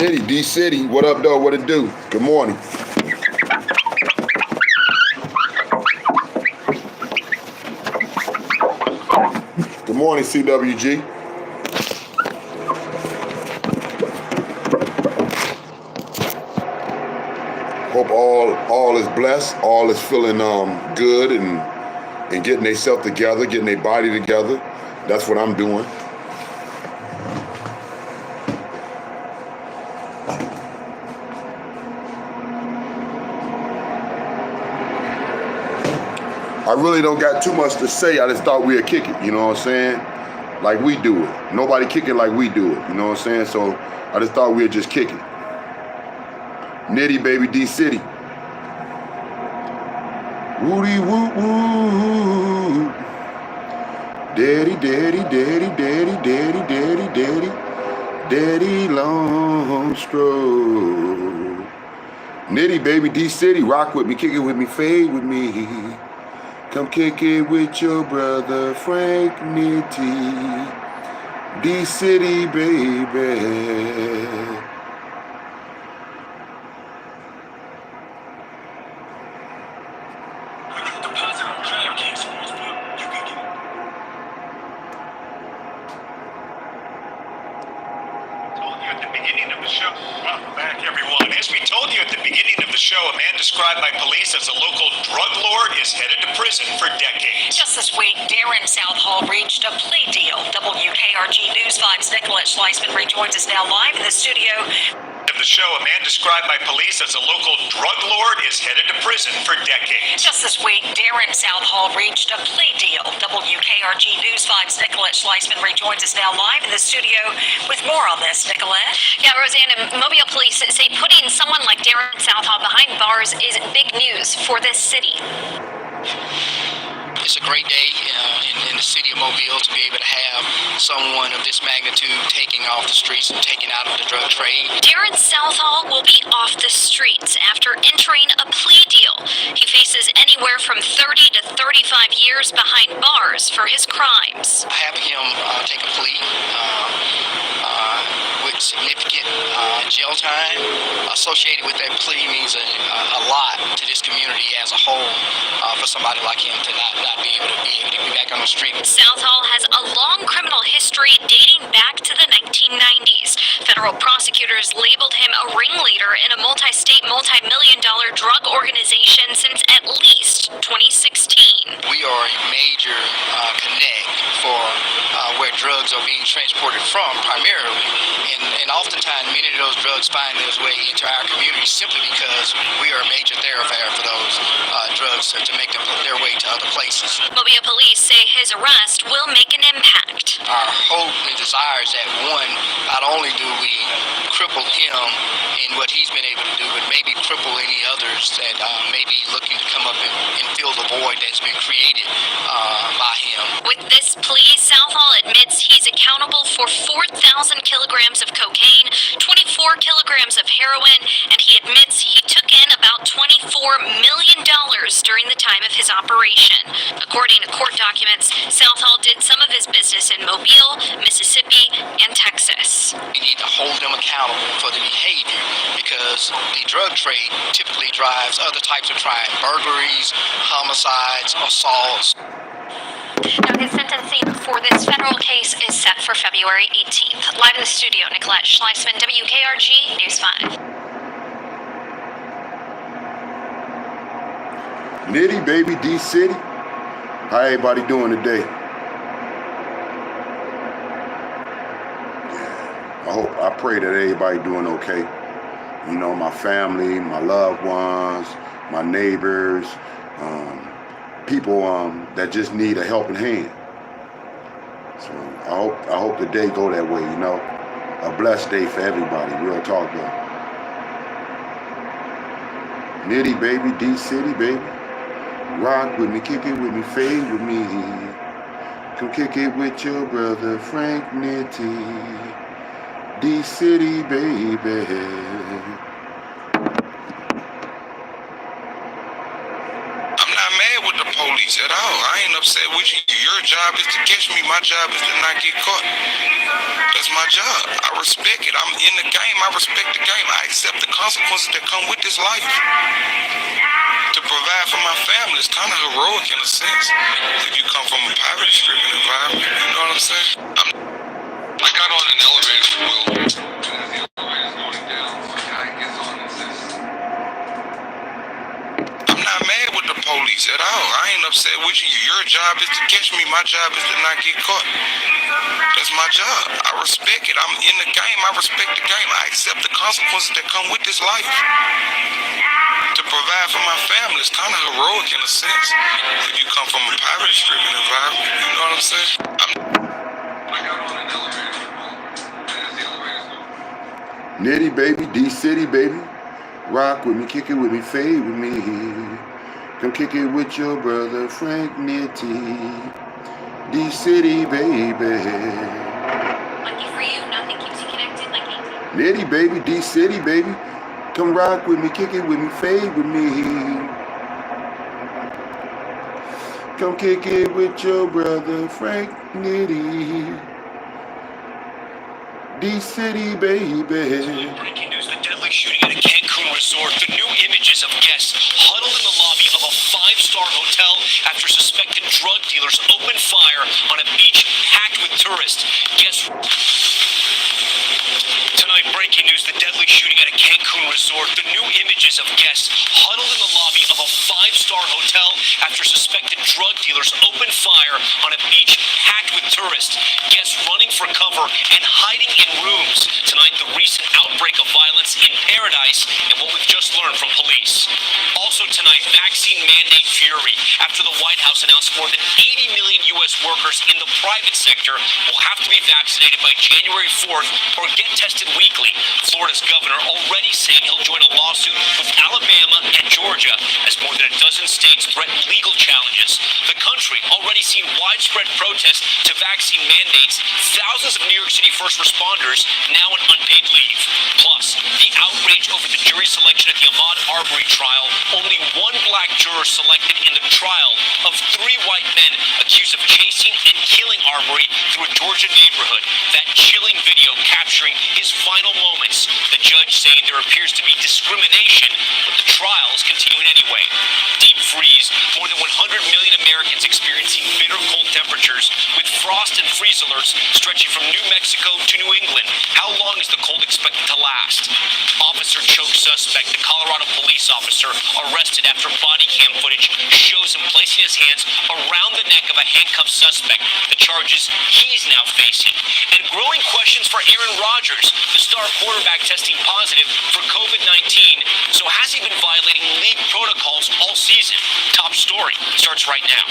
Nitti, D-City, what up, though? What it do? Good morning. Good morning, CWG. Hope all is blessed, all is feeling good and getting themselves together, getting their body together. That's what I'm doing. I really don't got too much to say. I just thought we'd kick it, you know what I'm saying? Like we do it. Nobody kick it like we do it, you know what I'm saying? So I just thought we'd just kick it. Nitti, baby, D-City. Woody woo woo. Daddy, daddy, daddy, daddy, daddy, daddy, daddy. Daddy long stroke. Nitti, baby, D-City. Rock with me, kick it with me, fade with me. Come kick it with your brother, Frank Nitti. D-City, baby. A man described by police as a local drug lord is headed to prison for decades. Just this week, Darren Southall reached a plea deal. WKRG News 5's Nicolette Schleisman rejoins us now live in the studio. Of the show, a man described by police as a local drug lord is headed to prison for decades. Just this week, Darren Southall reached a plea deal. WKRG News 5's Nicolette Schleisman rejoins us now live in the studio with more on this. Nicolette? Yeah, Rosanna, Mobile police say putting someone like Darren Southall behind bars is big news for this city. It's a great day in the city of Mobile to be able to have someone of this magnitude taking off the streets and taking out of the drug trade. Darren Southall will be off the streets after entering a plea deal. He faces anywhere from 30 to 35 years behind bars for his crimes. Having him take a plea with significant jail time associated with that plea means a lot to this community as a whole for somebody like him to not be able to be back on the street. Southall has a long criminal history dating back to the 1990s. Federal prosecutors labeled him a ringleader in a multi-state, multi-million-dollar drug organization since at least 2016. We are a major connect for where drugs are being transported from primarily, and oftentimes many of those drugs find their way into our community simply because we are a major thoroughfare for those drugs to make them their way to other places. Mobile police say his arrest will make an impact. Our hope and desire is that, one, not only do we cripple him in what he's been able to do, but maybe cripple any others that may be looking to come up and fill the void that's been created by him. With this plea, Southall admits he's accountable for 4,000 kilograms of cocaine, 24 kilograms of heroin, and he admits he took in about $24 million during the time of his operation. According to court documents, Southall did some of his business in Mobile, Mississippi, and Texas. We need to hold them accountable for the behavior because the drug trade typically drives other types of crime, burglaries, homicides, assaults. Now, his sentencing for this federal case is set for February 18th. Live in the studio, Nicolette Schleisman, WKRG News 5. Nitti, baby, D-City. How everybody doing today? I pray that everybody doing okay. You know, my family, my loved ones, my neighbors, people that just need a helping hand. So I hope the day go that way, you know. A blessed day for everybody, real talk though. Nitti, baby, D-City, baby. Rock with me, kick it with me, fade with me. Come kick it with your brother, Frank Nitti. D-City, baby. I'm not mad with the police. police at all. I ain't upset with you. Your job is to catch me. My job is to not get caught. That's my job. I respect it. I'm in the game. I respect the game. I accept the consequences that come with this life. To provide for my family is kind of heroic in a sense. If you come from a poverty-stricken environment, you know what I'm saying? I got on an elevator, Will. And as the elevator's going down, some guy gets on and says, I'm not mad with the police at all. I ain't upset with you. Your job is to catch me. My job is to not get caught. That's my job. I respect it. I'm in the game. I respect the game. I accept the consequences that come with this life. To provide for my family is kind of heroic in a sense. If you come from a poverty-stricken environment, you know what I'm saying? I got on an elevator, and as the elevator's going. Nitti, baby, D-City, baby. Rock with me, kick it with me, fade with me. Come kick it with your brother, Frank Nitti. D-City, baby. Lucky for you, nothing keeps you connected like AT. Nitti, baby, D-City, baby. Come rock with me, kick it with me, fade with me. Come kick it with your brother, Frank Nitti. D-City, baby. Breaking news, the deadly shooting at a Cancun resort. The new images of guests huddled in the lobby of a five-star hotel after suspected drug dealers opened fire on a beach packed with tourists. Guests... Tonight, breaking news, the deadly shooting at a Cancun resort. The new images of guests huddled in the lobby of a five-star hotel after suspected drug dealers opened fire on a beach packed with tourists. Guests running for cover and hiding in rooms. Tonight, the recent outbreak of violence in Paradise and what we've just learned from police. Also tonight, vaccine mandate fury after the White House announced more than 80 million U.S. workers in the private sector will have to be vaccinated by January 4th or get tested weekly. Florida's governor already saying he'll join a lawsuit with Alabama and Georgia as more than a dozen states threaten legal challenges. The country already seen widespread protests to vaccine mandates. Thousands of New York City first responders now on unpaid leave. Plus, the outrage over the jury selection at the Ahmaud Arbery trial. Only one black juror selected in the trial of three white men accused of chasing and killing Arbery through a Georgia neighborhood. That chilling video capturing his final moments. The judge saying there appears to be discrimination, but the trial is continuing anyway. Deep freeze. More than 100 million Americans experiencing bitter cold temperatures with frost and freeze alerts stretching from New Mexico to New England. How long is the cold expected to last? Officer choked suspect. The Colorado police officer arrested after body cam footage shows him placing his hands around the neck of a handcuffed suspect. The charges he's now facing. And growing questions for Aaron Rodgers, the star quarterback testing positive for COVID-19. So has he been violating league protocols all season? Top story starts right now.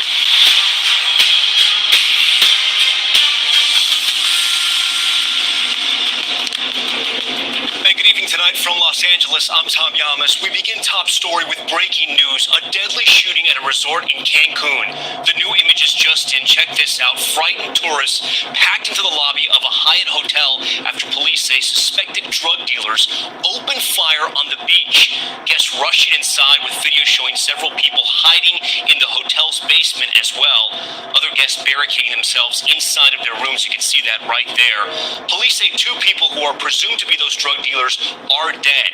Good evening tonight from Los Angeles. I'm Tom Yamas. We begin top story with breaking news. A deadly shooting at a resort in Cancun. The new images just in. Check this out. Frightened tourists packed into the lobby of a Hyatt hotel after police say suspected drug dealers opened fire on the beach. Guests rushing inside with video showing several people hiding in the hotel's basement as well. Other guests barricading themselves inside of their rooms. You can see that right there. Police say two people who are presumed to be those drug dealers are dead.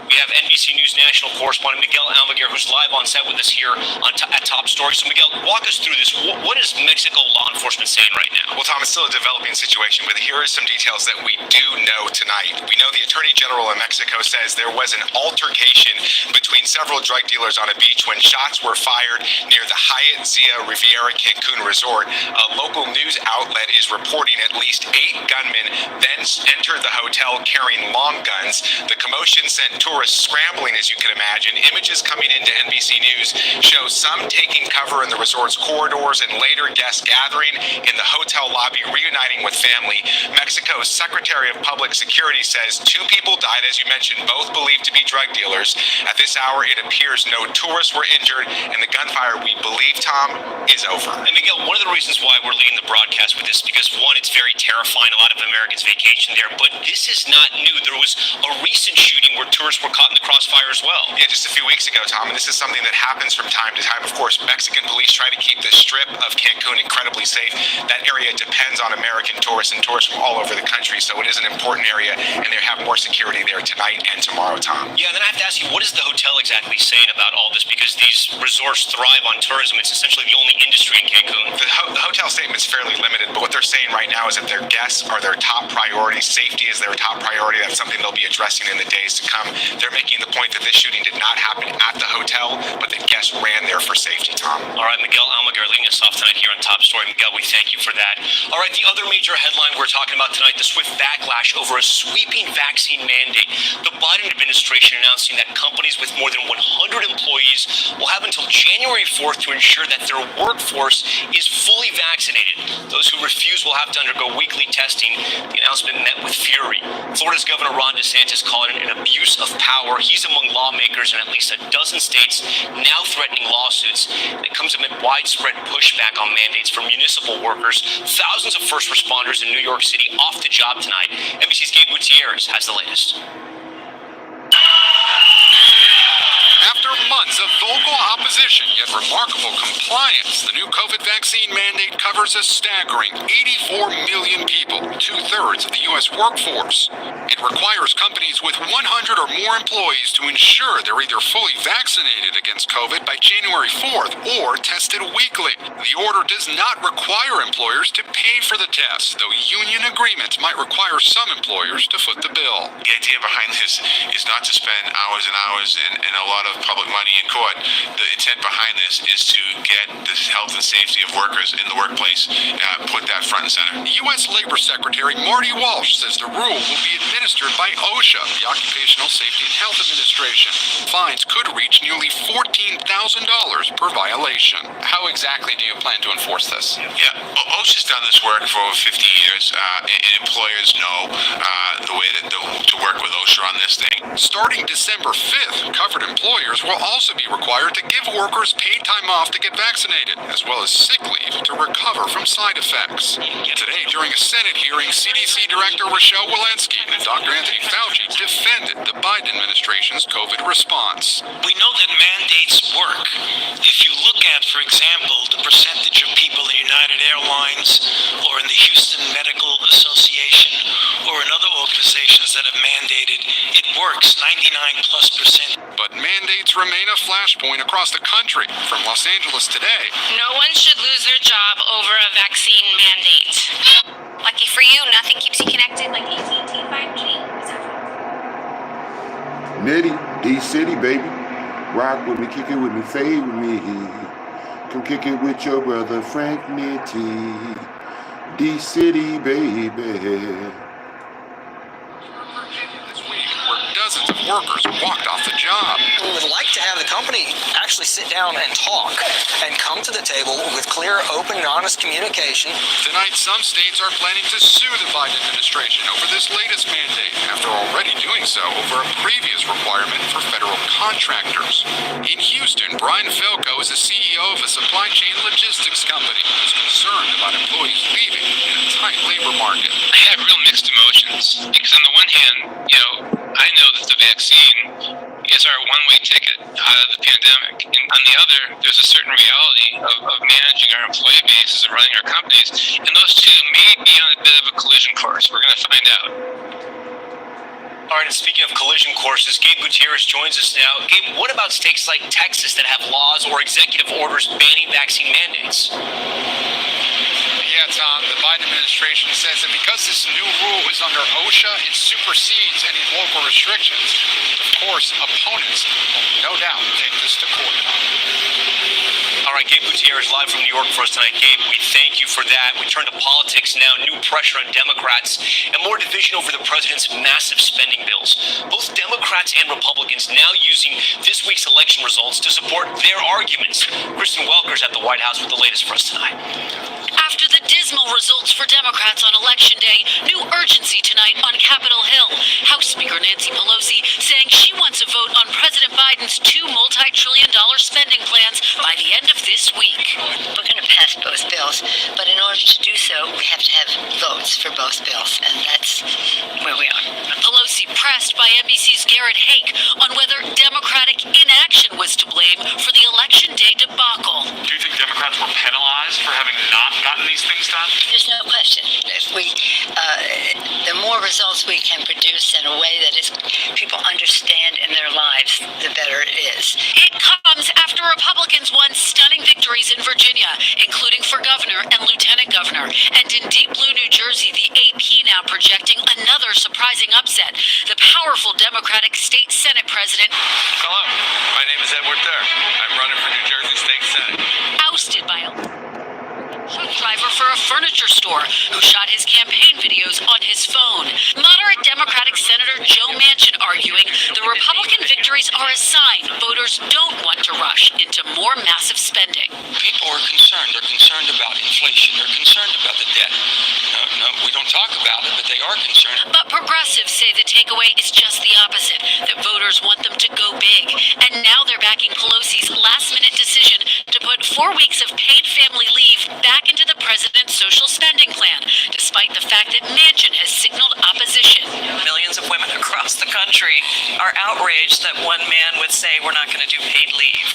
We have NBC News national correspondent Miguel Almaguer, who's live on set with us here at Top Story. So, Miguel, walk us through this. What is Mexico law enforcement saying right now? Well, Tom, it's still a developing situation, but here are some details that we do know tonight. We know the Attorney General in Mexico says there was an altercation between several drug dealers on a beach when shots were fired near the Hyatt Zia Riviera Cancun resort. A local news outlet is reporting at least 8 gunmen then entered the hotel carrying long guns. The commotion sent tourists scrambling, as you can imagine. Images coming into NBC News show some taking cover in the resort's corridors and later guests gathering in the hotel lobby, reuniting with family. Mexico's Secretary of Public Security says 2 people died, as you mentioned, both believed to be drug dealers. At this hour, it appears no tourists were injured, and the gunfire we believe, Tom, is over. And Miguel, one of the reasons why we're leading the broadcast with this, because one, it's very terrifying. A lot of Americans vacation there, but this is not new. There was a recent shooting where tourists were caught in the crossfire as well. Yeah, just a few weeks ago, Tom, and this is something that happens from time to time. Of course, Mexican police try to keep the strip of Cancun incredibly safe. That area depends on American tourists and tourists from all over the country, so it is an important area, and they have more security there tonight and tomorrow, Tom. Yeah, and then I have to ask you, what is the hotel exactly saying about all this? Because these resorts thrive on tourism. It's essentially the only industry in Cancun. The hotel statement's fairly limited, but what they're saying right now is that their guests are their top priority. Safety is their top priority. That's something they'll be addressing in the days to come. They're making the point that this shooting did not happen at the hotel, but that guests ran there for safety, Tom. All right, Miguel Almaguer leading us off tonight here on Top Story. Miguel, we thank you for that. All right, the other major headline we're talking about tonight, the swift backlash over a sweeping vaccine mandate. The Biden administration announcing that companies with more than 100 employees will have until January 4th to ensure that their workforce is fully vaccinated. Those who refuse will have to undergo weekly testing. The announcement met with fury. Florida's Governor Ron DeSantis called it an abuse of power. He's among lawmakers in at least a dozen states now threatening lawsuits. And it comes amid widespread pushback on mandates from municipal workers. Thousands of first responders in New York City off the job tonight. NBC's Gabe Gutierrez has the latest. After months of vocal opposition, yet remarkable compliance, the new COVID vaccine mandate covers a staggering 84 million people, 2/3 of the U.S. workforce. It requires companies with 100 or more employees to ensure they're either fully vaccinated against COVID by January 4th or tested weekly. The order does not require employers to pay for the test, though union agreements might require some employers to foot the bill. The idea behind this is not to spend hours and hours and a lot of public money in court. The intent behind this is to get the health and safety of workers in the workplace, put that front and center. U.S. Labor Secretary Marty Walsh says the rule will be administered by OSHA, the Occupational Safety and Health Administration. Fines could reach nearly $14,000 per violation. How exactly do you plan to enforce this? Yeah, OSHA's done this work for over 50 years, and employers know the way to work with OSHA on this thing. Starting December 5th, covered employers will also be required to give workers paid time off to get vaccinated, as well as sick leave to recover from side effects. Today, during a Senate hearing, CDC Director Rochelle Walensky and Dr. Anthony Fauci defended the Biden administration's COVID response. We know that mandates work. If you look at, for example, the percentage of people in United Airlines or in the Houston Medical Association or in other organizations that have mandated, it works 99+%. But mandates remain a flashpoint across the country. From Los Angeles today, No one should lose their job over a vaccine mandate. Lucky for you, nothing keeps you connected like AT&T 5G. Is that right? Nitti, D-City, baby. Rock with me, kick it with me, fade with me. Come kick it with your brother Frank Nitti. D-City, baby. dozens of workers walked off the job. We would like to have the company actually sit down and talk and come to the table with clear, open, and honest communication. Tonight, some states are planning to sue the Biden administration over this latest mandate, after already doing so over a previous requirement for federal contractors. In Houston, Brian Felco is the CEO of a supply chain logistics company who's concerned about employees leaving in a tight labor market. I have real mixed emotions because on the one hand, I know that the vaccine is our one-way ticket out of the pandemic. And on the other, there's a certain reality of managing our employee bases and running our companies. And those two may be on a bit of a collision course. We're going to find out. All right, and speaking of collision courses, Gabe Gutierrez joins us now. Gabe, what about states like Texas that have laws or executive orders banning vaccine mandates? Yeah, Tom, the Biden administration says that because this new rule is under OSHA, it supersedes any local restrictions. Of course, opponents will no doubt take this to court. All right, Gabe Gutierrez live from New York for us tonight. Gabe, we thank you for that. We turn to politics now. New pressure on Democrats and more division over the president's massive spending bills. Both Democrats and Republicans now using this week's election results to support their arguments. Kristen Welker's at the White House with the latest for us tonight. After the dismal results for Democrats on Election Day, new urgency tonight on Capitol Hill. House Speaker Nancy Pelosi saying she wants a vote on President Biden's $2 multi-trillion-dollar spending plans by the end of this week. We're going to pass both bills, but in order to do so, we have to have votes for both bills, and that's where we are. Pelosi pressed by NBC's Garrett Hake on whether Democratic inaction was to blame for the Election Day debacle. Do you think Democrats were penalized for having not gotten these things done? There's no question. If we, the more results we can produce in a way that is people understand in their lives, the better it is. It comes after Republicans won stunning victories in Virginia, including for governor and lieutenant governor. And in deep blue New Jersey, the AP now projecting another surprising upset. The powerful Democratic State Senate President, hello, my name is Edward Durr. I'm running for New Jersey State Senate. Ousted by a truck driver for a furniture store who shot his campaign videos on his phone. Moderate Democratic Senator Joe Manchin arguing the Republican victories are a sign voters don't want to rush into more massive spending. People are concerned. They're concerned about inflation. They're concerned about the debt. No, we don't talk about it, but they are concerned. But progressives say the takeaway is just the opposite, that voters want them to go big. And now they're backing Pelosi's last-minute decision to put 4 weeks of paid family leave back into the president's social spending plan, despite the fact that Manchin has signaled opposition. Millions of women across the country are outraged that one man would say we're not going to do paid leave.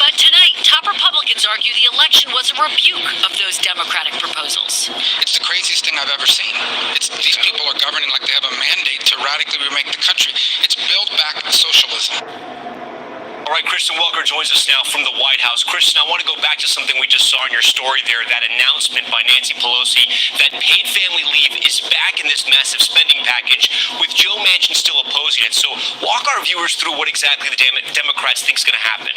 But tonight, top Republicans argue the election was a rebuke of those Democratic proposals. It's the craziest thing I've ever seen. These people are governing like they have a mandate to radically remake the country. It's build back socialism. All right, Kristen Welker joins us now from the White House. Kristen, I want to go back to something we just saw in your story there, that announcement by Nancy Pelosi that paid family leave is back in this massive spending package, with Joe Manchin still opposing it. So walk our viewers through what exactly the Democrats think is going to happen.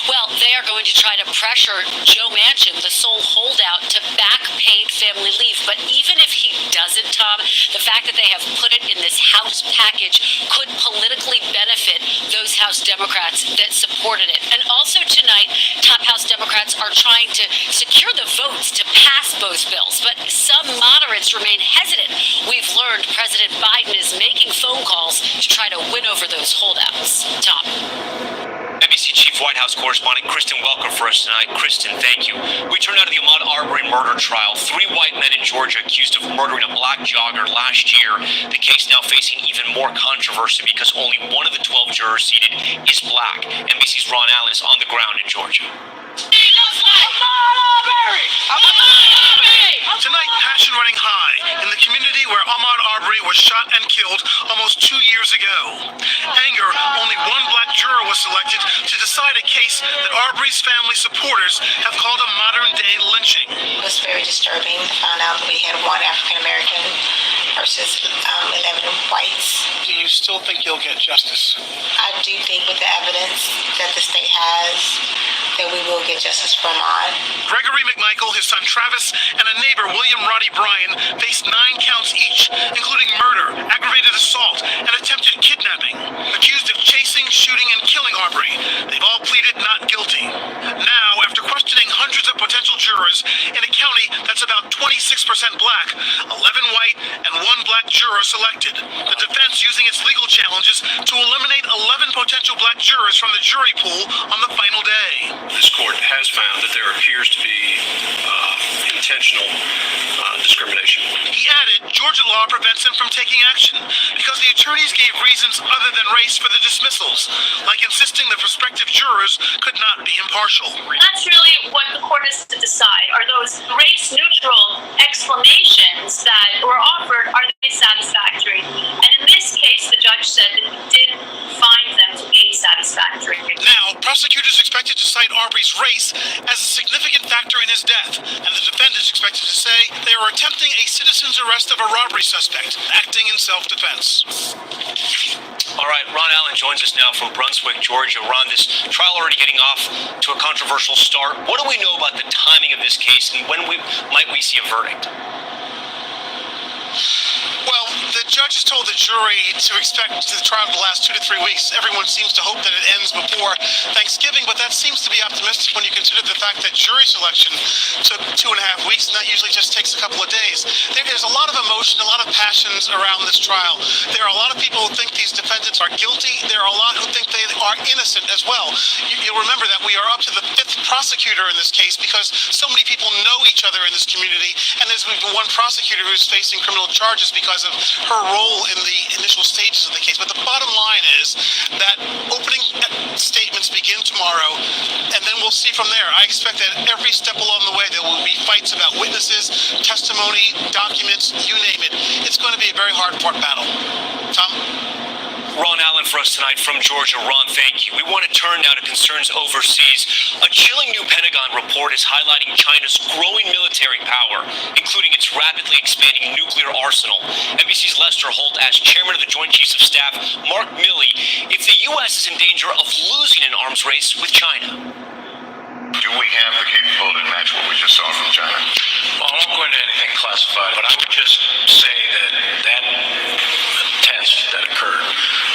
Well, they are going to try to pressure Joe Manchin, the sole holdout, to back paid family leave. But even if he doesn't, Tom, the fact that they have put it in this House package could politically benefit those House Democrats that supported it. And also tonight, top House Democrats are trying to secure the votes to pass both bills. But some moderates remain hesitant. We've learned President Biden is making phone calls to try to win over those holdouts. Tom. NBC Chief White House Correspondent Kristen Welker for us tonight. Kristen, thank you. We turn now to the Ahmaud Arbery murder trial. 3 white men in Georgia accused of murdering a black jogger last year. The case now facing even more controversy because only one of the 12 jurors seated is black. NBC's Ron Allen is on the ground in Georgia. Tonight, passion running high in the community where Ahmaud Arbery was shot and killed almost 2 years ago. Anger, only one black juror was selected to decide a case that Arbery's family supporters have called a modern-day lynching. It was very disturbing to find out that we had one African-American versus 11 whites. Do you still think you'll get justice? I do think with the evidence that the state has, that we will get justice for Ahmaud. Gregory McMichael, his son Travis, and a neighbor, William Roddy Bryan, faced 9 counts each, including murder, aggravated assault, and attempted kidnapping. Accused of chasing, shooting, and killing Arbery, they've all pleaded not guilty. Now, after questioning hundreds of potential jurors in a county that's about 26% black, 11 white and 1 black juror selected. The defense using its legal challenges to eliminate 11 potential black jurors from the jury pool on the final day. This court has found that there appears to be intentional discrimination. He added, Georgia law prevents him from taking action because the attorneys gave reasons other than race for the dismissals, like insisting the prospective jurors could not be impartial. That's really what the court has to decide. Are those race-neutral explanations that were offered, are they satisfactory? And in this case, the judge said that he did find them to be satisfactory. Now, prosecutors expected to cite Arbery's race as a significant factor in his death, and the defendants expected to say they were attempting a citizen's arrest of a robbery suspect, acting in self-defense. All right, Ron Allen joins us now from Brunswick, Georgia. Ron, this trial already getting off to a controversial start. What do we know about the timing of this case, and when might we see a verdict? Well, The judge has told the jury to expect the trial to last 2 to 3 weeks. Everyone seems to hope that it ends before Thanksgiving, but that seems to be optimistic when you consider the fact that jury selection took 2.5 weeks, and that usually just takes a couple of days. There's a lot of emotion, a lot of passions around this trial. There are a lot of people who think these defendants are guilty. There are a lot who think they are innocent as well. You'll remember that we are up to the 5th prosecutor in this case because so many people know each other in this community, and there's even one prosecutor who's facing criminal charges because of her role in the initial stages of the case. But the bottom line is that opening statements begin tomorrow, and then we'll see from there. I expect that every step along the way there will be fights about witnesses, testimony, documents, you name it. It's going to be a very hard-fought battle. Tom? Ron Allen for us tonight from Georgia. Ron, thank you. We want to turn now to concerns overseas. A chilling new Pentagon report is highlighting China's growing military power, including its rapidly expanding nuclear arsenal. NBC's Lester Holt asked Chairman of the Joint Chiefs of Staff, Mark Milley, if the U.S. is in danger of losing an arms race with China. Do we have the capability to match what we just saw from China? Well, I won't go into anything classified, but I would just say that test that occurred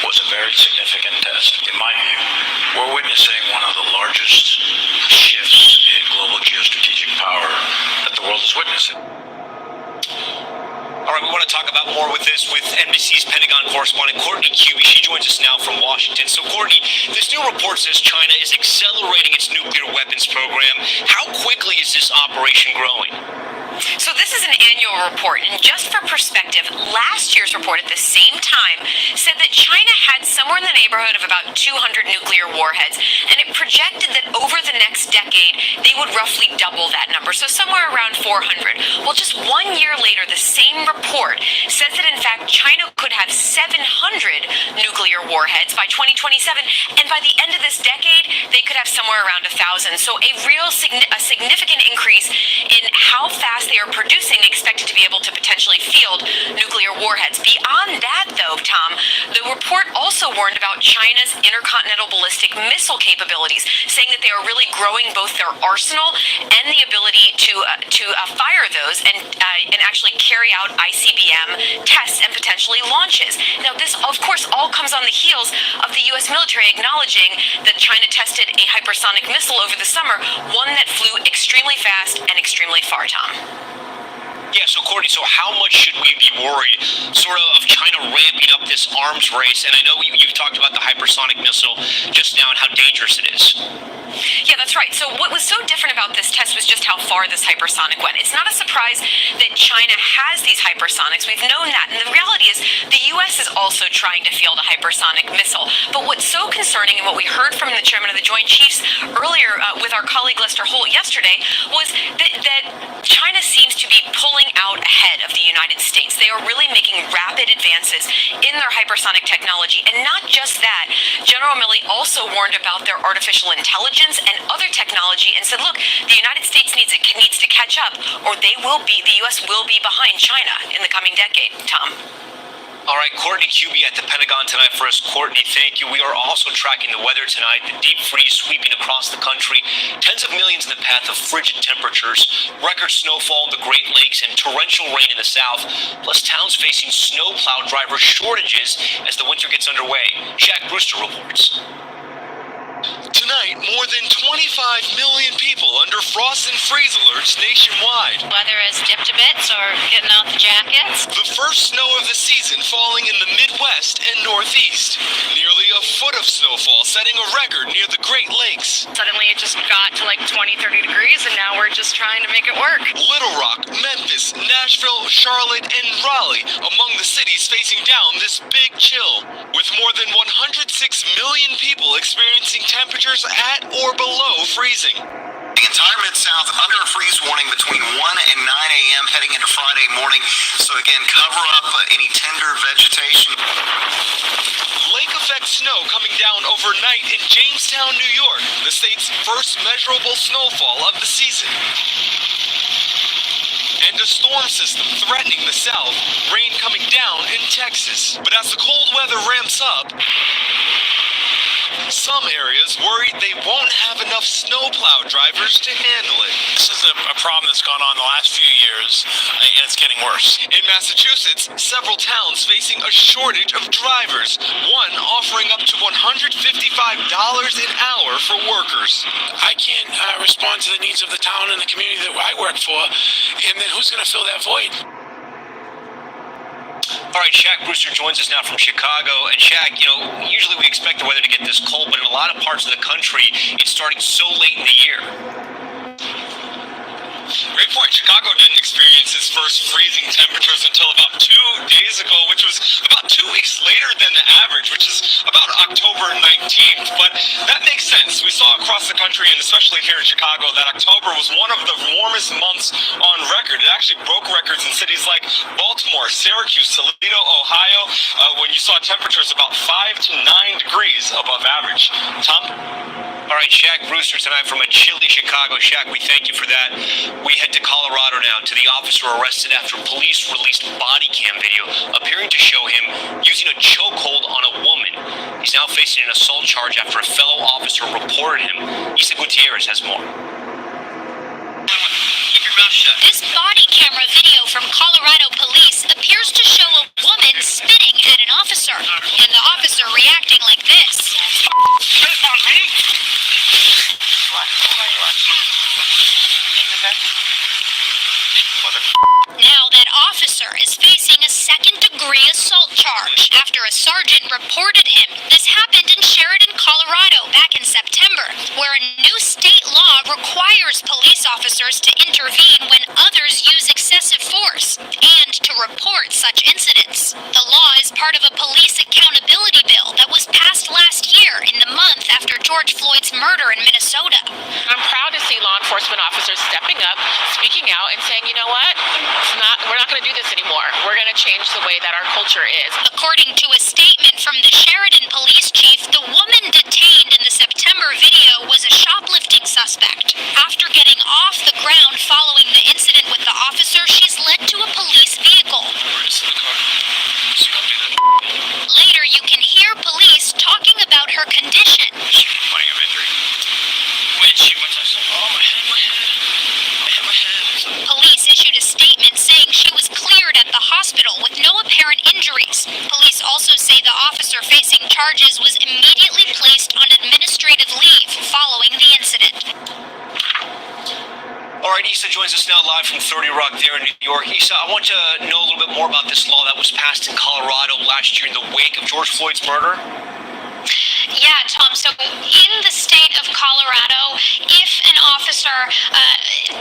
was a very significant test. In my view, we're witnessing one of the largest shifts in global geostrategic power that the world is witnessing. All right, we want to talk about more with this with NBC's Pentagon correspondent Courtney Cubey. She joins us now from Washington. So, Courtney, this new report says China is accelerating its nuclear weapons program. How quickly is this operation growing? So this is an annual report, and just for perspective, last year's report at the same time said that China had somewhere in the neighborhood of about 200 nuclear warheads, and it projected that over the next decade, they would roughly double that number, so somewhere around 400. Well, just 1 year later, the same report says that, in fact, China could have 700 nuclear warheads by 2027, and by the end of this decade, they could have somewhere around 1,000. So a significant increase in how fast they are producing, expected to be able to potentially field nuclear warheads. Beyond that, though, Tom, the report also warned about China's intercontinental ballistic missile capabilities, saying that they are really growing both their arsenal and the ability to fire those and actually carry out ICBM tests and potentially launches. Now, this, of course, all comes on the heels of the U.S. military acknowledging that China tested a hypersonic missile over the summer, one that flew extremely fast and extremely far, Tom. Yeah, so Courtney, so how much should we be worried sort of China ramping up this arms race? And I know you've talked about the hypersonic missile just now and how dangerous it is. Yeah, that's right. So what was so different about this test was just how far this hypersonic went. It's not a surprise that China has these hypersonics. We've known that. And the reality is the U.S. is also trying to field a hypersonic missile. But what's so concerning, and what we heard from the chairman of the Joint Chiefs earlier with our colleague Lester Holt yesterday, was that China seems to be pulling out ahead of the United States. They are really making rapid advances in their hypersonic technology. And not just that, General Milley also warned about their artificial intelligence and other technology and said, look, the United States needs to catch up, or the U.S. will be behind China in the coming decade. Tom? All right, Courtney Cubey at the Pentagon tonight for us. Courtney, thank you. We are also tracking the weather tonight. The deep freeze sweeping across the country. Tens of millions in the path of frigid temperatures. Record snowfall in the Great Lakes and torrential rain in the south. Plus towns facing snowplow driver shortages as the winter gets underway. Jack Brewster reports. Tonight, more than 25 million people under frost and freeze alerts nationwide. Weather is dipped a bit, so we're getting out the jackets. The first snow of the season falling in the Midwest and Northeast. Nearly a foot of snowfall, setting a record near the Great Lakes. Suddenly it just got to like 20, 30 degrees, and now we're just trying to make it work. Little Rock, Memphis, Nashville, Charlotte, and Raleigh among the cities facing down this big chill. With more than 106 million people experiencing temperatures at or below freezing. The entire Mid-South under a freeze warning between 1 and 9 a.m. heading into Friday morning. So again, cover up any tender vegetation. Lake effect snow coming down overnight in Jamestown, New York, the state's first measurable snowfall of the season. And a storm system threatening the south, rain coming down in Texas. But as the cold weather ramps up, Some areas worried they won't have enough snowplow drivers to handle it. This is a problem that's gone on the last few years, and it's getting worse. In Massachusetts, several towns facing a shortage of drivers, one offering up to $155 an hour for workers. I can't respond to the needs of the town and the community that I work for, and then who's going to fill that void? All right, Shaq Brewster joins us now from Chicago. And Shaq, usually we expect the weather to get this cold, but in a lot of parts of the country, it's starting so late in the year. Great point. Chicago didn't experience its first freezing temperatures until about 2 days ago, which was about 2 weeks later than the average, which is about October 19th. But that makes sense. We saw across the country, and especially here in Chicago, that October was one of the warmest months on record. It actually broke records in cities like Baltimore, Syracuse, Toledo, Ohio, when you saw temperatures about 5 to 9 degrees above average. Tom? All right, Shaq Brewster tonight from a chilly Chicago. Shaq, we thank you for that. We head to Colorado now, to the officer arrested after police released body cam video appearing to show him using a chokehold on a woman. He's now facing an assault charge after a fellow officer reported him. Isa Gutierrez has more. This body camera video from Colorado police appears to show a woman spitting at an officer, and the officer reacting like this. Spit on me? Now that officer is facing a second-degree assault charge after a sergeant reported him. This happened in Sheridan, Colorado back in September, where a new state law requires police officers to intervene when others use excessive force and to report such incidents. The law is part of a police accountability bill that was passed last year in the month after George Floyd's murder in Minnesota. I'm proud to see law enforcement officers stepping up, speaking out, and saying, you know what? We're not going to do this anymore. We're going to change the way that our culture is. According to a statement from the Sheridan police chief, the woman detained in the September video was a shoplifting suspect. After getting off the ground following the incident with the officer, she's led to a police vehicle. Later, you can hear police talking about her condition. Complaining of injury. When she went to my head. Police issued a statement saying she was cleared at the hospital with no apparent injuries. Police also say the officer facing charges was immediately placed on administrative leave following the incident. All right, Issa joins us now live from 30 Rock there in New York. Issa, I want to know a little bit more about this law that was passed in Colorado last year in the wake of George Floyd's murder. Yeah, Tom. So in the state of Colorado, if an officer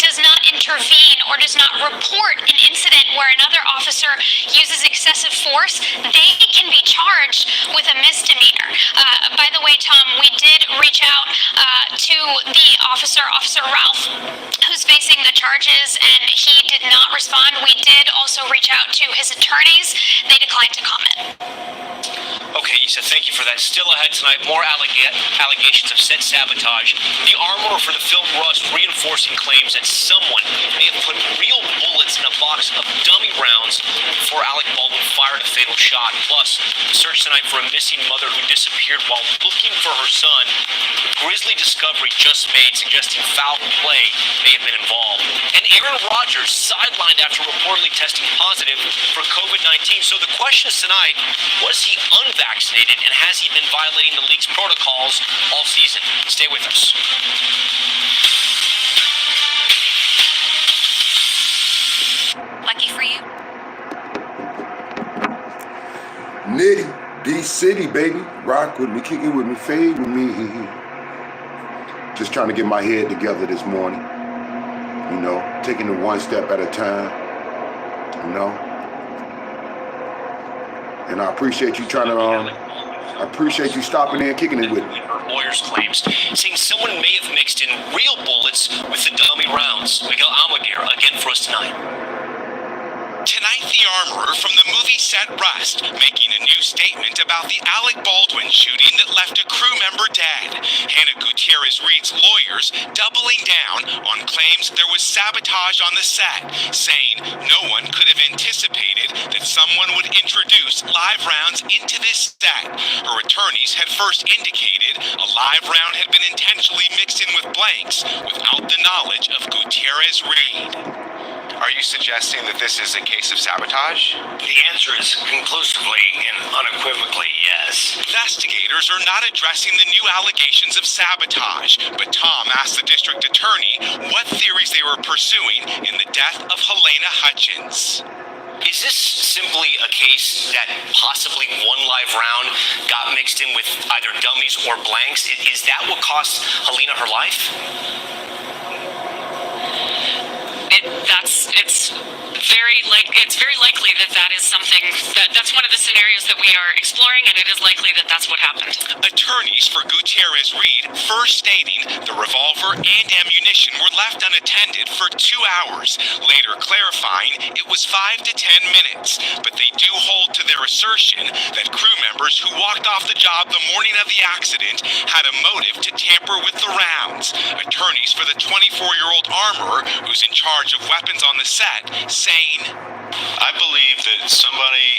does not intervene or does not report an incident where another officer uses excessive force, they can be charged with a misdemeanor. By the way, Tom, we did reach out to the officer, Officer Ralph, who's facing the charges, and he did not respond. We did also reach out to his attorneys. They declined to comment. Okay, Issa, thank you for that. Still ahead tonight, more allegations of set sabotage. The armorer for the film Rust reinforcing claims that someone may have put real bullets in a box of dummy rounds before Alec Baldwin fired a fatal shot. Plus, the search tonight for a missing mother who disappeared while looking for her son. A grisly discovery just made suggesting foul play may have been involved. And Aaron Rodgers sidelined after reportedly testing positive for COVID-19. So the question is tonight, was he unvaccinated, and has he been violating the league's protocols all season? Stay with us. Lucky for you. Nitti, D-City, baby. Rock with me, kick it with me, fade with me. Just trying to get my head together this morning. You know, taking it one step at a time. You know. And I appreciate you trying to, I appreciate you stopping in and kicking it with me. Her lawyer's claims, saying someone may have mixed in real bullets with the dummy rounds. Miguel Almaguer again for us tonight. Tonight, the armorer from the movie set Rust, making a new statement about the Alec Baldwin shooting that left a crew member dead. Hannah Gutierrez-Reed's lawyers doubling down on claims there was sabotage on the set, saying no one could have anticipated that someone would introduce live rounds into this set. Her attorneys had first indicated a live round had been intentionally mixed in with blanks without the knowledge of Gutierrez-Reed. Are you suggesting that this is a case of sabotage? The answer is conclusively and unequivocally yes. Investigators are not addressing the new allegations of sabotage, but Tom asked the district attorney what theories they were pursuing in the death of Helena Hutchins. Is this simply a case that possibly one live round got mixed in with either dummies or blanks? Is that what cost Helena her life? It's very likely that is something that's one of the scenarios that we are exploring, and it is likely that that's what happened. Attorneys for Gutierrez-Reed first stating the revolver and ammunition were left unattended for 2 hours, later clarifying it was 5 to 10 minutes, but they do hold to their assertion that crew members who walked off the job the morning of the accident had a motive to tamper with the rounds. Attorneys for the 24-year-old armorer who's in charge of weapons on the set saying, I believe that somebody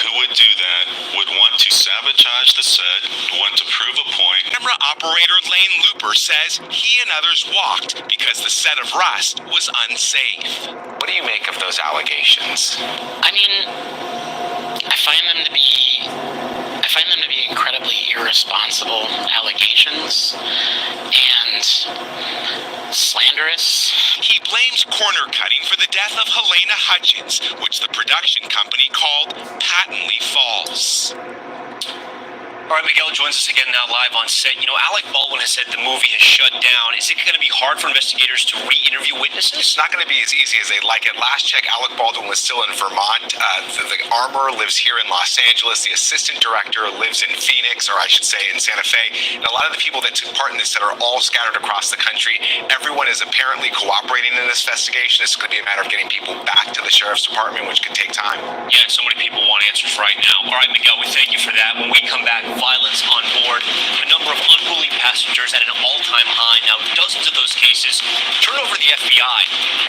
who would do that would want to sabotage the set, want to prove a point. Camera operator Lane Looper says he and others walked because the set of Rust was unsafe. What do you make of those allegations? I mean, I find them to be incredibly irresponsible allegations and slanderous. He blames corner cutting for the death of Helena Hutchins, which the production company called patently false. All right, Miguel joins us again now live on set. You know, Alec Baldwin has said the movie has shut down. Is it going to be hard for investigators to re-interview witnesses? It's not going to be as easy as they'd like it. Last check, Alec Baldwin was still in Vermont. The armorer lives here in Los Angeles. The assistant director lives in Phoenix, or I should say in Santa Fe. And a lot of the people that took part in this set are all scattered across the country. Everyone is apparently cooperating in this investigation. It's going to be a matter of getting people back to the sheriff's department, which could take time. Yeah, so many people want answers right now. All right, Miguel, we thank you for that. When we come back, violence on board, a number of unruly passengers at an all-time high. Now, dozens of those cases turned over to the FBI.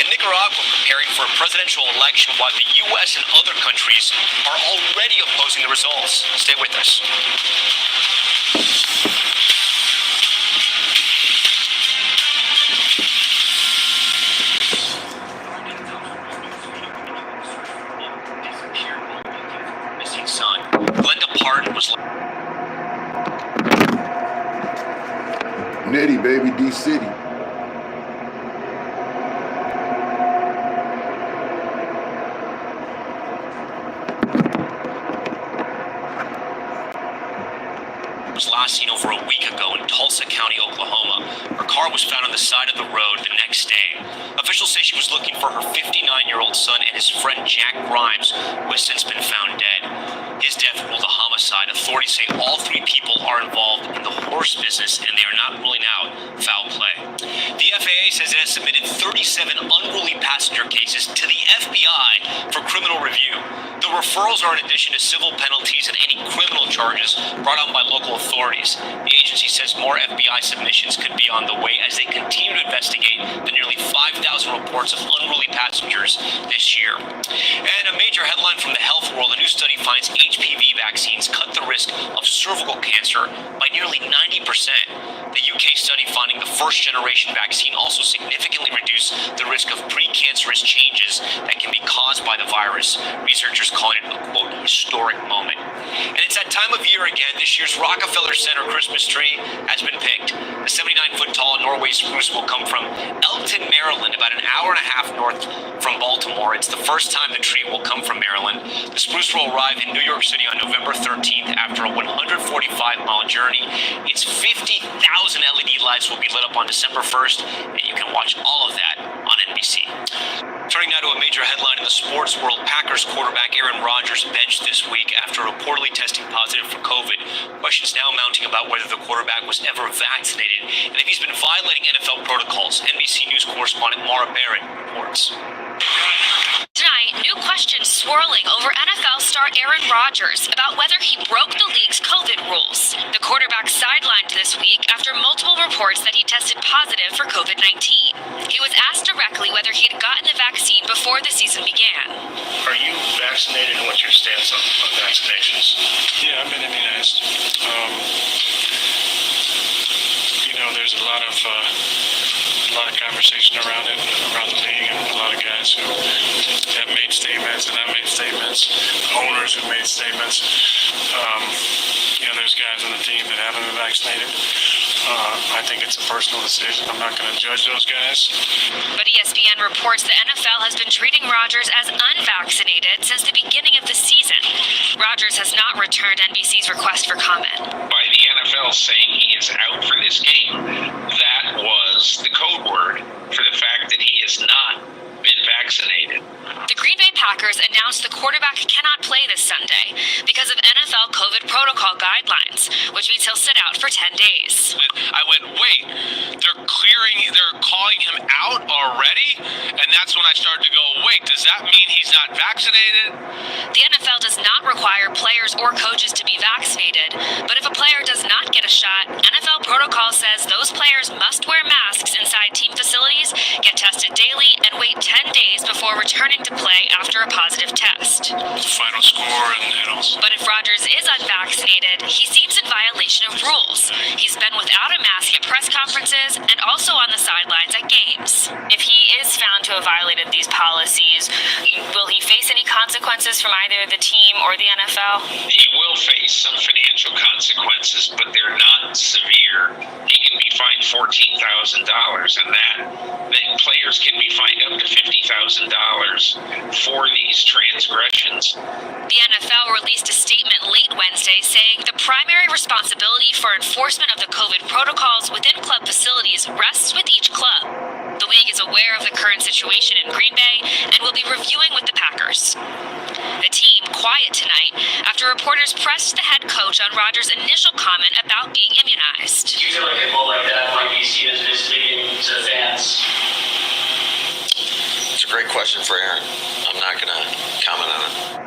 And Nicaragua preparing for a presidential election while the U.S. and other countries are already opposing the results. Stay with us. Missing son. Glenda Parton was Nitti, baby, D-City. was last seen over a week ago in Tulsa County, Oklahoma. Her car was found on the side of the road the next day. Officials say she was looking for her 59-year-old son and his friend Jack Grimes, who has since been found dead. His death ruled a homicide. Authorities say all three people are involved in the horse business and they are not ruling out foul play. The FAA says it has submitted 37 unruly passenger cases to the FBI for criminal review. The referrals are in addition to civil penalties and any criminal charges brought on by local authorities. The agency says more FBI submissions could be on the way as they continue to investigate the nearly 5,000 reports of unruly passengers this year. And a major headline from the health world, a new study finds HPV vaccines cut the risk of cervical cancer by nearly 90%. The UK study finding the first-generation vaccine also significantly reduced the risk of precancerous changes that can be caused by the virus. Researchers calling it a, quote, historic moment. And it's that time of year again. This year's Rockefeller Center Christmas tree has been picked. The 79-foot-tall Norway spruce will come from Elkton, Maryland, about an hour and a half north from Baltimore. It's the first time the tree will come from Maryland. The spruce will arrive in New York City on November 13th after a 145-mile journey. Its 50,000 LED lights will be lit up on December 1st, and you can watch all of that on NBC. Turning now to a major headline in the sports world, Packers quarterback Aaron Rodgers benched this week after reportedly testing positive for COVID. Questions now mounting about whether the quarterback was ever vaccinated and if he's been violating NFL protocols. NBC News correspondent Mara Barrett reports. Tonight, Wednesday, new questions swirling over NFL star Aaron Rodgers about whether he broke the league's COVID rules. The quarterback sidelined this week after multiple reports that he tested positive for COVID-19. He was asked directly whether he had gotten the vaccine before the season began. Are you vaccinated, and what's your stance on vaccinations? Yeah, I've been immunized. There's a lot of conversation around it, around the league, and a lot of guys who have made statements, and I've made statements, owners who made statements. There's guys on the team that haven't been vaccinated. I think it's a personal decision. I'm not going to judge those guys. But ESPN reports the NFL has been treating Rodgers as unvaccinated since the beginning of the season. Rodgers has not returned NBC's request for comment. By the NFL saying he is out for this game, that was the code word for the fact that he has not been vaccinated. The Green Bay Packers announced the quarterback cannot play this Sunday because of NFL COVID protocol guidelines, which means he'll sit out for 10 days. I went, wait, they're calling him out already? And that's when I started to go, wait, does that mean he's not vaccinated? The NFL does not require players or coaches to be vaccinated, but if a player does not get a shot, NFL protocol says those players must wear masks inside team facilities, get tested daily, and wait 10 days before returning to play after a positive test. Final score and also. But if Rodgers is unvaccinated, he seems in violation of rules. He's been without a mask at press conferences and also on the sidelines at games. If he is found to have violated these policies, will he face any consequences from either the team or the NFL? He will face some financial consequences, but they're not severe. He can be fined $14,000, and that players can be fined up to $50,000 for these transgressions. The NFL released a statement late Wednesday saying the primary responsibility for enforcement of the COVID protocols within club facilities rests with each club. The league is aware of the current situation in Green Bay and will be reviewing with the Packers. The team quiet tonight after reporters pressed the head coach on Rodgers' initial comment about being immunized. Do you feel like a goal like that might be seen as misleading to fans? It's a great question for Aaron. I'm not going to comment on it.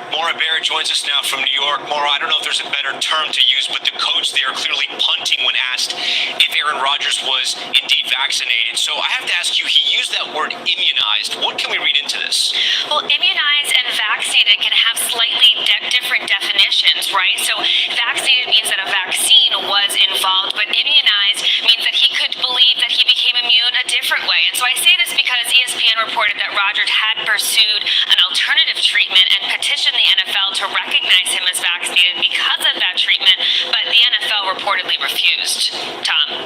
Maura Barrett joins us now from New York. Maura, I don't know if there's a better term to use, but the coach there clearly punting when asked if Aaron Rodgers was indeed vaccinated. So I have to ask you, he used that word immunized. What can we read into this? Well, immunized and vaccinated can have slightly different definitions, right? So vaccinated means that a vaccine was involved, but immunized means that he could believe that he became immune a different way. And so I say this because ESPN reported that Rodgers had pursued an alternative treatment and petitioned the NFL to recognize him as vaccinated because of that treatment, but the NFL reportedly refused. Tom.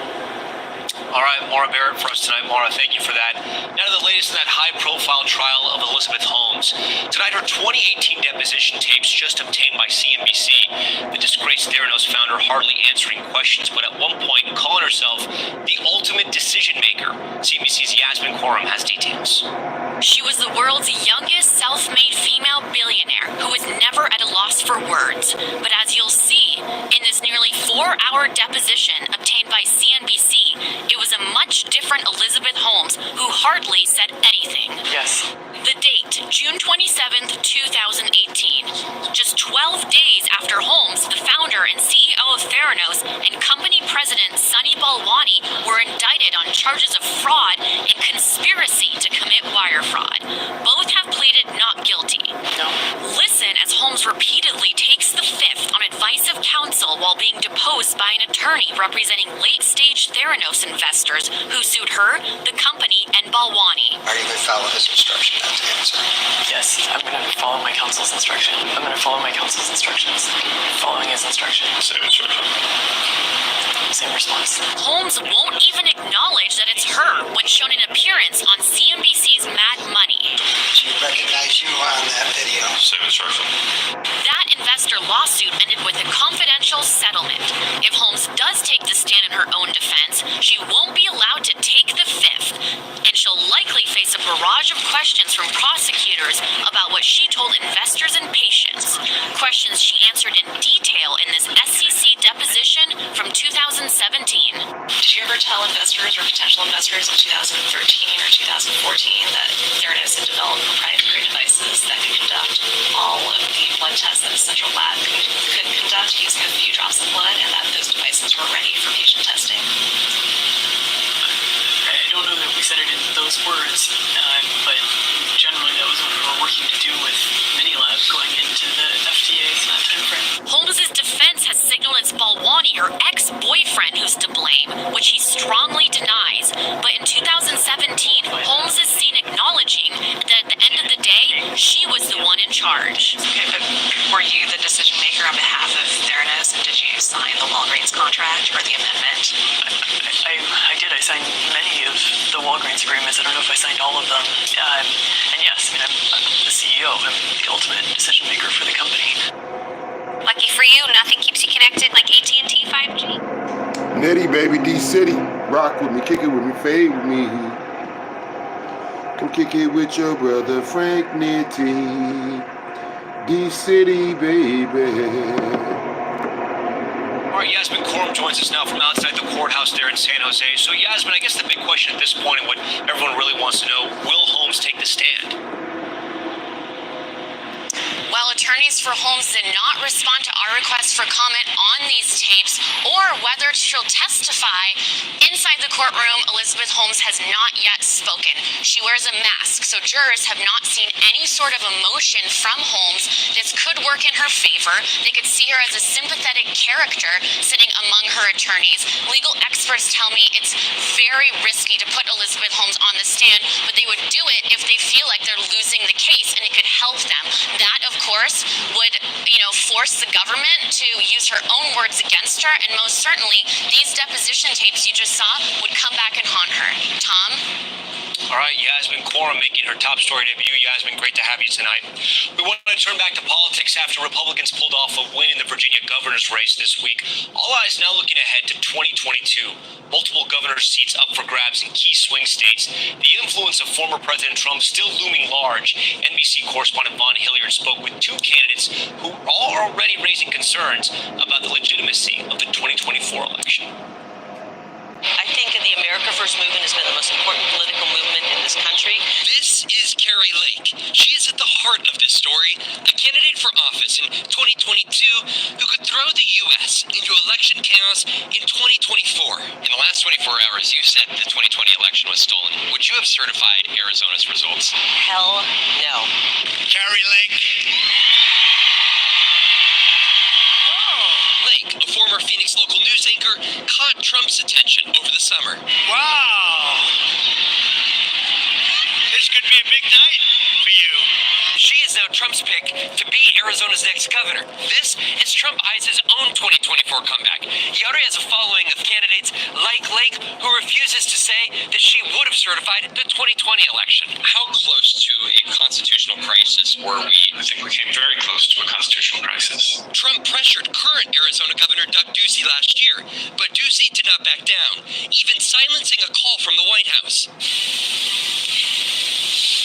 All right, Maura Barrett for us tonight. Maura, thank you for that. Now to the latest in that high-profile trial of Elizabeth Holmes. Tonight, her 2018 deposition tapes just obtained by CNBC. The disgraced Theranos founder hardly answering questions, but at one point calling herself the ultimate decision-maker. CNBC's Yasmin Quorum has details. She was the world's youngest self-made female billionaire who was never at a loss for words. But as you'll see, in this nearly 4-hour deposition obtained by CNBC, it was a much different Elizabeth Holmes who hardly said anything. Yes. The date, June 27th, 2018. Just 12 days after Holmes, the founder and CEO of Theranos, and company president Sunny Balwani were indicted on charges of fraud and conspiracy to commit wire fraud. Both have pleaded not guilty. No. Listen as Holmes repeatedly takes the fifth on advice of counsel while being deposed by an attorney representing late-stage Theranos investors who sued her, the company, and Balwani. Are you going to follow his instruction not to answer? Yes, I'm going to follow my counsel's instruction. I'm going to follow my counsel's instructions. Following his instruction. Same response. Holmes won't even acknowledge that it's her when shown an appearance on CNBC's Mad Money. She recognized you on that video. That investor lawsuit ended with a confidential settlement. If Holmes does take the stand in her own defense, she won't be allowed to take the fifth, and she'll likely face a barrage of questions from prosecutors about what she told investors and patients. questions. Questions she answered in detail in this SEC deposition from 2017. Did you ever tell investors or potential investors in 2013 or 2014 that Theranos had developed proprietary devices that could conduct all of the blood tests that a central lab could conduct using a few drops of blood, and that those devices were ready for patient testing? I don't know that we said it in those words, but generally that was what we were working to do with Minilab going into the FDA in that time frame. Holmes's defense has signaled it's Balwani, her ex-boyfriend, who's to blame, which he strongly denies. But in 2017, Holmes is seen acknowledging that at the end of the day, she was the one in charge. Okay, but were you the decision maker on behalf of Theranos, and did you sign the Walgreens contract or the amendment? I did. I signed many of the Walgreens agreements. I don't know if I signed all of them. And yes, I mean, I'm the CEO. I'm the ultimate decision maker for the company. Lucky for you, nothing keeps you connected like AT&T 5G. Nitti, baby, D-City. Rock with me, kick it with me, fade with me. Come kick it with your brother, Frank Nitti. D-City, baby. All right, Yasmin Corum joins us now from outside the courthouse there in San Jose. So, Yasmin, I guess the big question at this point and what everyone really wants to know, will Holmes take the stand? Well, attorneys for Holmes did not respond to our request for comment on these tapes or whether she'll testify. Inside the courtroom, Elizabeth Holmes has not yet spoken. She wears a mask, so jurors have not seen any sort of emotion from Holmes. This could work in her favor. They could see her as a sympathetic character sitting among her attorneys. Legal experts tell me it's very risky to put Elizabeth Holmes on the stand, but they would do it if they feel like they're losing the case and it could help them. That, of course, would, force the government to use her own words against her, and most certainly, these deposition tapes you just saw would come back and haunt her. Tom? All right, Yasmin Corum making her top story debut. Yasmin, great to have you tonight. We want to turn back to politics after Republicans pulled off a win in the Virginia governor's race this week. All eyes now looking ahead to 2022. Multiple governor seats up for grabs in key swing states. The influence of former President Trump still looming large. NBC correspondent Vaughn Hilliard spoke with two candidates who are already raising concerns about the legitimacy of the 2024 election. I think the America First movement has been the most important political movement in this country. This is Carrie Lake. She is at the heart of this story, a candidate for office in 2022 who could throw the U.S. into election chaos in 2024. In the last 24 hours, you said the 2020 election was stolen. Would you have certified Arizona's results? Hell no. Carrie Lake. Lake, a former Phoenix local news anchor, caught Trump's attention over the summer. Wow! This could be a big night for you. She is now Trump's pick to be Arizona's next governor. This is Trump Eyes' own 2024 comeback. He already has a following of candidates like Lake who refuses to say that she would have certified the 2020 election. How close to a constitutional crisis were we? I think we came very close to a constitutional crisis. Trump pressured current Arizona Governor Doug Ducey last year, but Ducey did not back down, even silencing a call from the White House.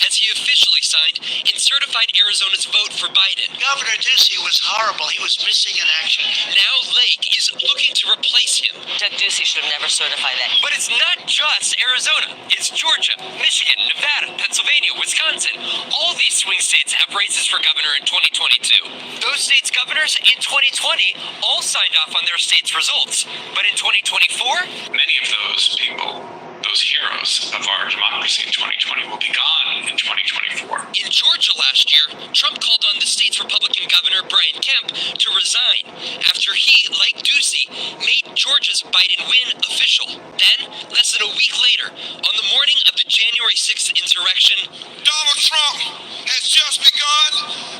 As he officially signed and certified Arizona's vote for Biden. Governor Ducey was horrible. He was missing in action. Now Lake is looking to replace him. Doug Ducey should have never certified that. But it's not just Arizona. It's Georgia, Michigan, Nevada, Pennsylvania, Wisconsin. All these swing states have races for governor in 2022. Those states' governors in 2020 all signed off on their state's results. But in 2024, many of those people, those heroes of our democracy in 2020 will be gone in 2024. In Georgia last year, Trump called on the state's Republican governor, Brian Kemp, to resign after he, like Ducey, made Georgia's Biden win official. Then, less than a week later, on the morning of the January 6th insurrection, Donald Trump has just begun.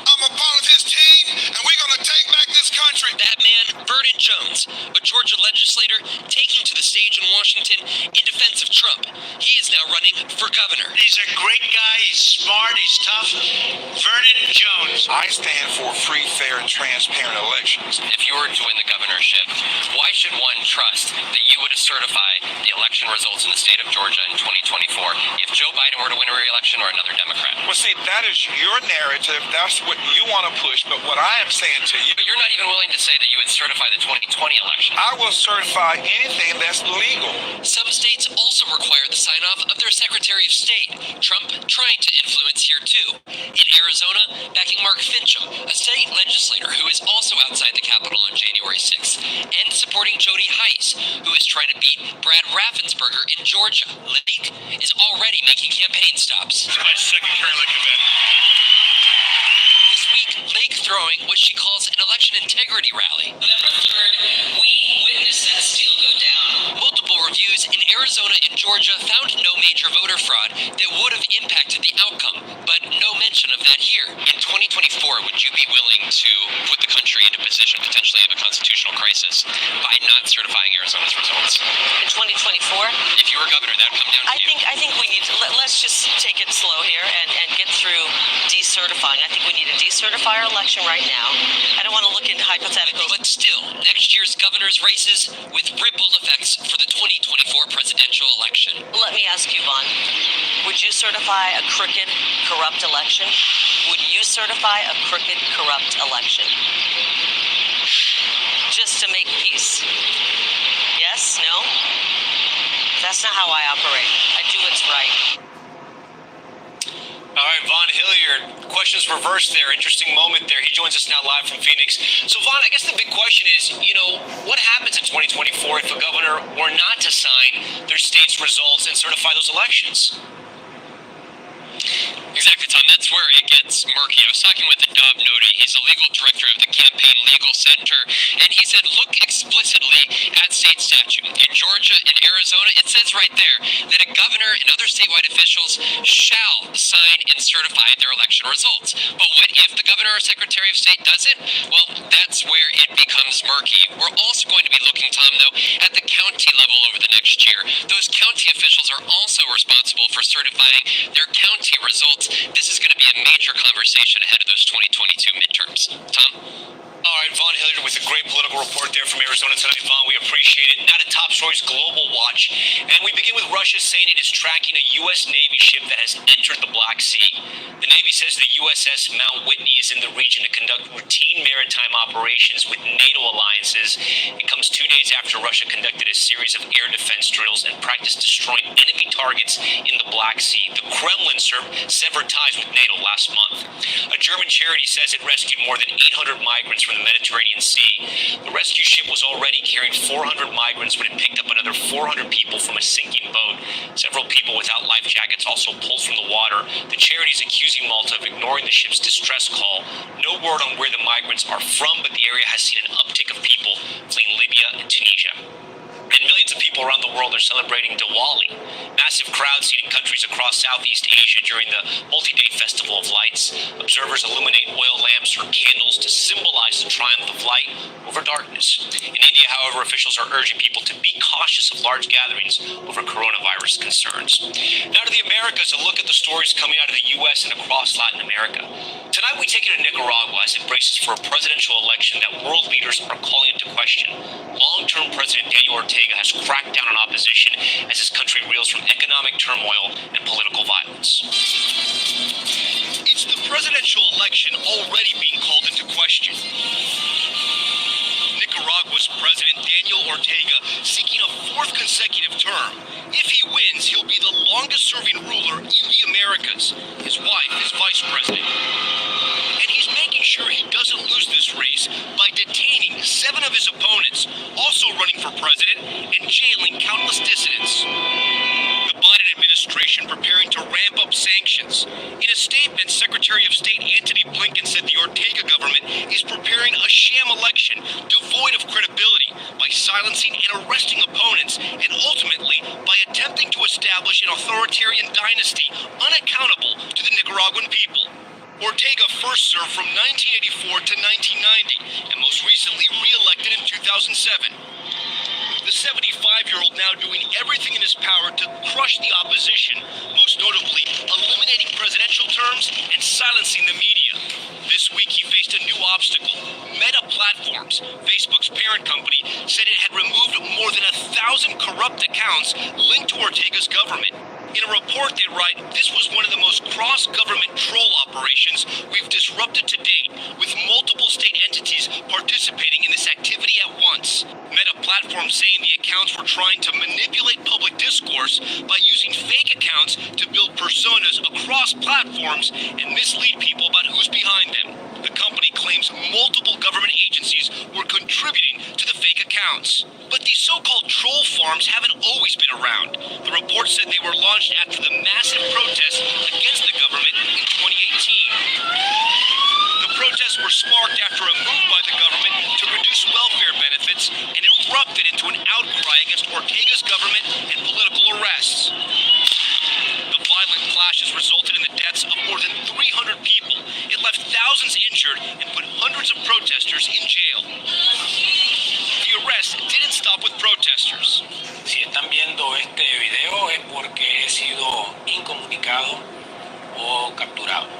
I'm a part of his team, and we're going to take back this country. That man, Vernon Jones, a Georgia legislator, taking to the stage in Washington in defense of Trump. He is now running for governor. He's a great guy. He's smart. He's tough. Vernon Jones. I stand for free, fair, and transparent elections. If you were to win the governorship, why should one trust that you would certify the election results in the state of Georgia in 2024 if Joe Biden were to win a re-election or another Democrat? Well, see, that is your narrative. That's what you want to push. But what I am saying to you... But you're not even willing to say that you would certify the 2020 election. I will certify anything that's legal. Some states also require the sign-off of their Secretary of State. Trump trying to influence here too. In Arizona, backing Mark Fincham, a state legislator who is also outside the Capitol on January 6th, and supporting Jody Heiss, who is trying to beat Brad Raffensperger in Georgia. Lake is already making campaign stops. It's my second Curlink event. This week, Lake throwing what she calls an election integrity rally. November 3rd, we witnessed that steal go down. Multiple reviews in Arizona and Georgia found no major voter fraud that would have impacted the outcome, but no mention of that here. In 2024, would you be willing to put the country in a position potentially of a constitutional crisis by not certifying Arizona's results? In 2024? If you were governor, that would come down to you. I think we need to, let's just take it slow here and get through decertifying. I think we need to decertify our election right now. I don't want to look into hypotheticals. But still, next year's governor's races with ripple effects for the 2024 presidential election. Let me ask you, Vaughn, would you certify a crooked, corrupt election? Would you certify a crooked, corrupt election? Just to make peace. Yes? No? That's not how I operate. I do what's right. All right, Vaughn Hilliard, questions reversed there. Interesting moment there. He joins us now live from Phoenix. So, Vaughn, I guess the big question is, what happens in 2024 if a governor were not to sign their state's results and certify those elections? Exactly, Tom. That's where it gets murky. I was talking with Adab Nodi. He's the legal director of the Campaign Legal Center, and he said, look explicitly at state statute. In Georgia and Arizona, it says right there that a governor and other statewide officials shall sign and certify their election results. But what if the governor or secretary of state doesn't? Well, that's where it becomes murky. We're also going to be looking, Tom, though, at the county level over the next year. Those county officials are also responsible for certifying their county results. This is going to be a major conversation ahead of those 2022 midterms. Tom? All right, Vaughn Hilliard with a great political report there from Arizona tonight. Vaughn, we appreciate it. Now to Top Stories Global Watch. And we begin with Russia saying it is tracking a U.S. Navy ship that has entered the Black Sea. The Navy says the USS Mount Whitney is in the region to conduct routine maritime operations with NATO alliances. It comes 2 days after Russia conducted a series of air defense drills and practiced destroying enemy targets in the Black Sea. The Kremlin severed ties with NATO last month. A German charity says it rescued more than 800 migrants from the Mediterranean Sea. The rescue ship was already carrying 400 migrants when it picked up another 400 people from a sinking boat. Several people without life jackets also pulled from the water. The charity is accusing Malta of ignoring the ship's distress call. No word on where the migrants are from, but the area has seen an uptick of people fleeing Libya and Tunisia. And millions of people around the world are celebrating Diwali. Massive crowds seen in countries across Southeast Asia during the multi-day Festival of Lights. Observers illuminate oil lamps or candles to symbolize the triumph of light over darkness. In India, however, officials are urging people to be cautious of large gatherings over coronavirus concerns. Now to the Americas, a look at the stories coming out of the U.S. and across Latin America. Tonight we take you to Nicaragua as it braces for a presidential election that world leaders are calling into question. Long-term President Daniel Ortega has cracked down on opposition as his country reels from economic turmoil and political violence. It's the presidential election already being called into question. Nicaragua's President Daniel Ortega seeking a fourth consecutive term. If he wins, he'll be the longest-serving ruler in the Americas. His wife is vice president. And he's making sure he doesn't lose this race by detaining 7 of his opponents, also running for president, and jailing countless dissidents. The Biden administration preparing to ramp up sanctions. In a statement, Secretary of State Antony Blinken said the Ortega government is preparing a sham election devoid of credibility by silencing and arresting opponents and ultimately by attempting to establish an authoritarian dynasty unaccountable to the Nicaraguan people. Ortega first served from 1984 to 1990 and most recently re-elected in 2007. The 75-year-old now doing everything in his power to crush the opposition, most notably eliminating presidential terms and silencing the media. This week he faced a new obstacle. Meta Platforms, Facebook's parent company, said it had removed more than 1,000 corrupt accounts linked to Ortega's government. In a report they write, this was one of the most cross-government troll operations we've disrupted to date, with multiple state entities participating in this activity at once. Meta Platforms saying the accounts were trying to manipulate public discourse by using fake accounts to build personas across platforms and mislead people about who's behind them. The company claims multiple government agencies were contributing to the fake accounts. But these so-called troll farms haven't always been around. The report said they were launched after the massive protests against the government in 2018. The protests were sparked after a move by the government to reduce welfare benefits and erupted into an outcry against Ortega's government and political arrests. The violent clashes resulted in the deaths of more than 300 people. It left thousands injured and put hundreds of protesters in jail. The arrest didn't stop with protesters. Si están viendo este video es porque he sido incomunicado o capturado.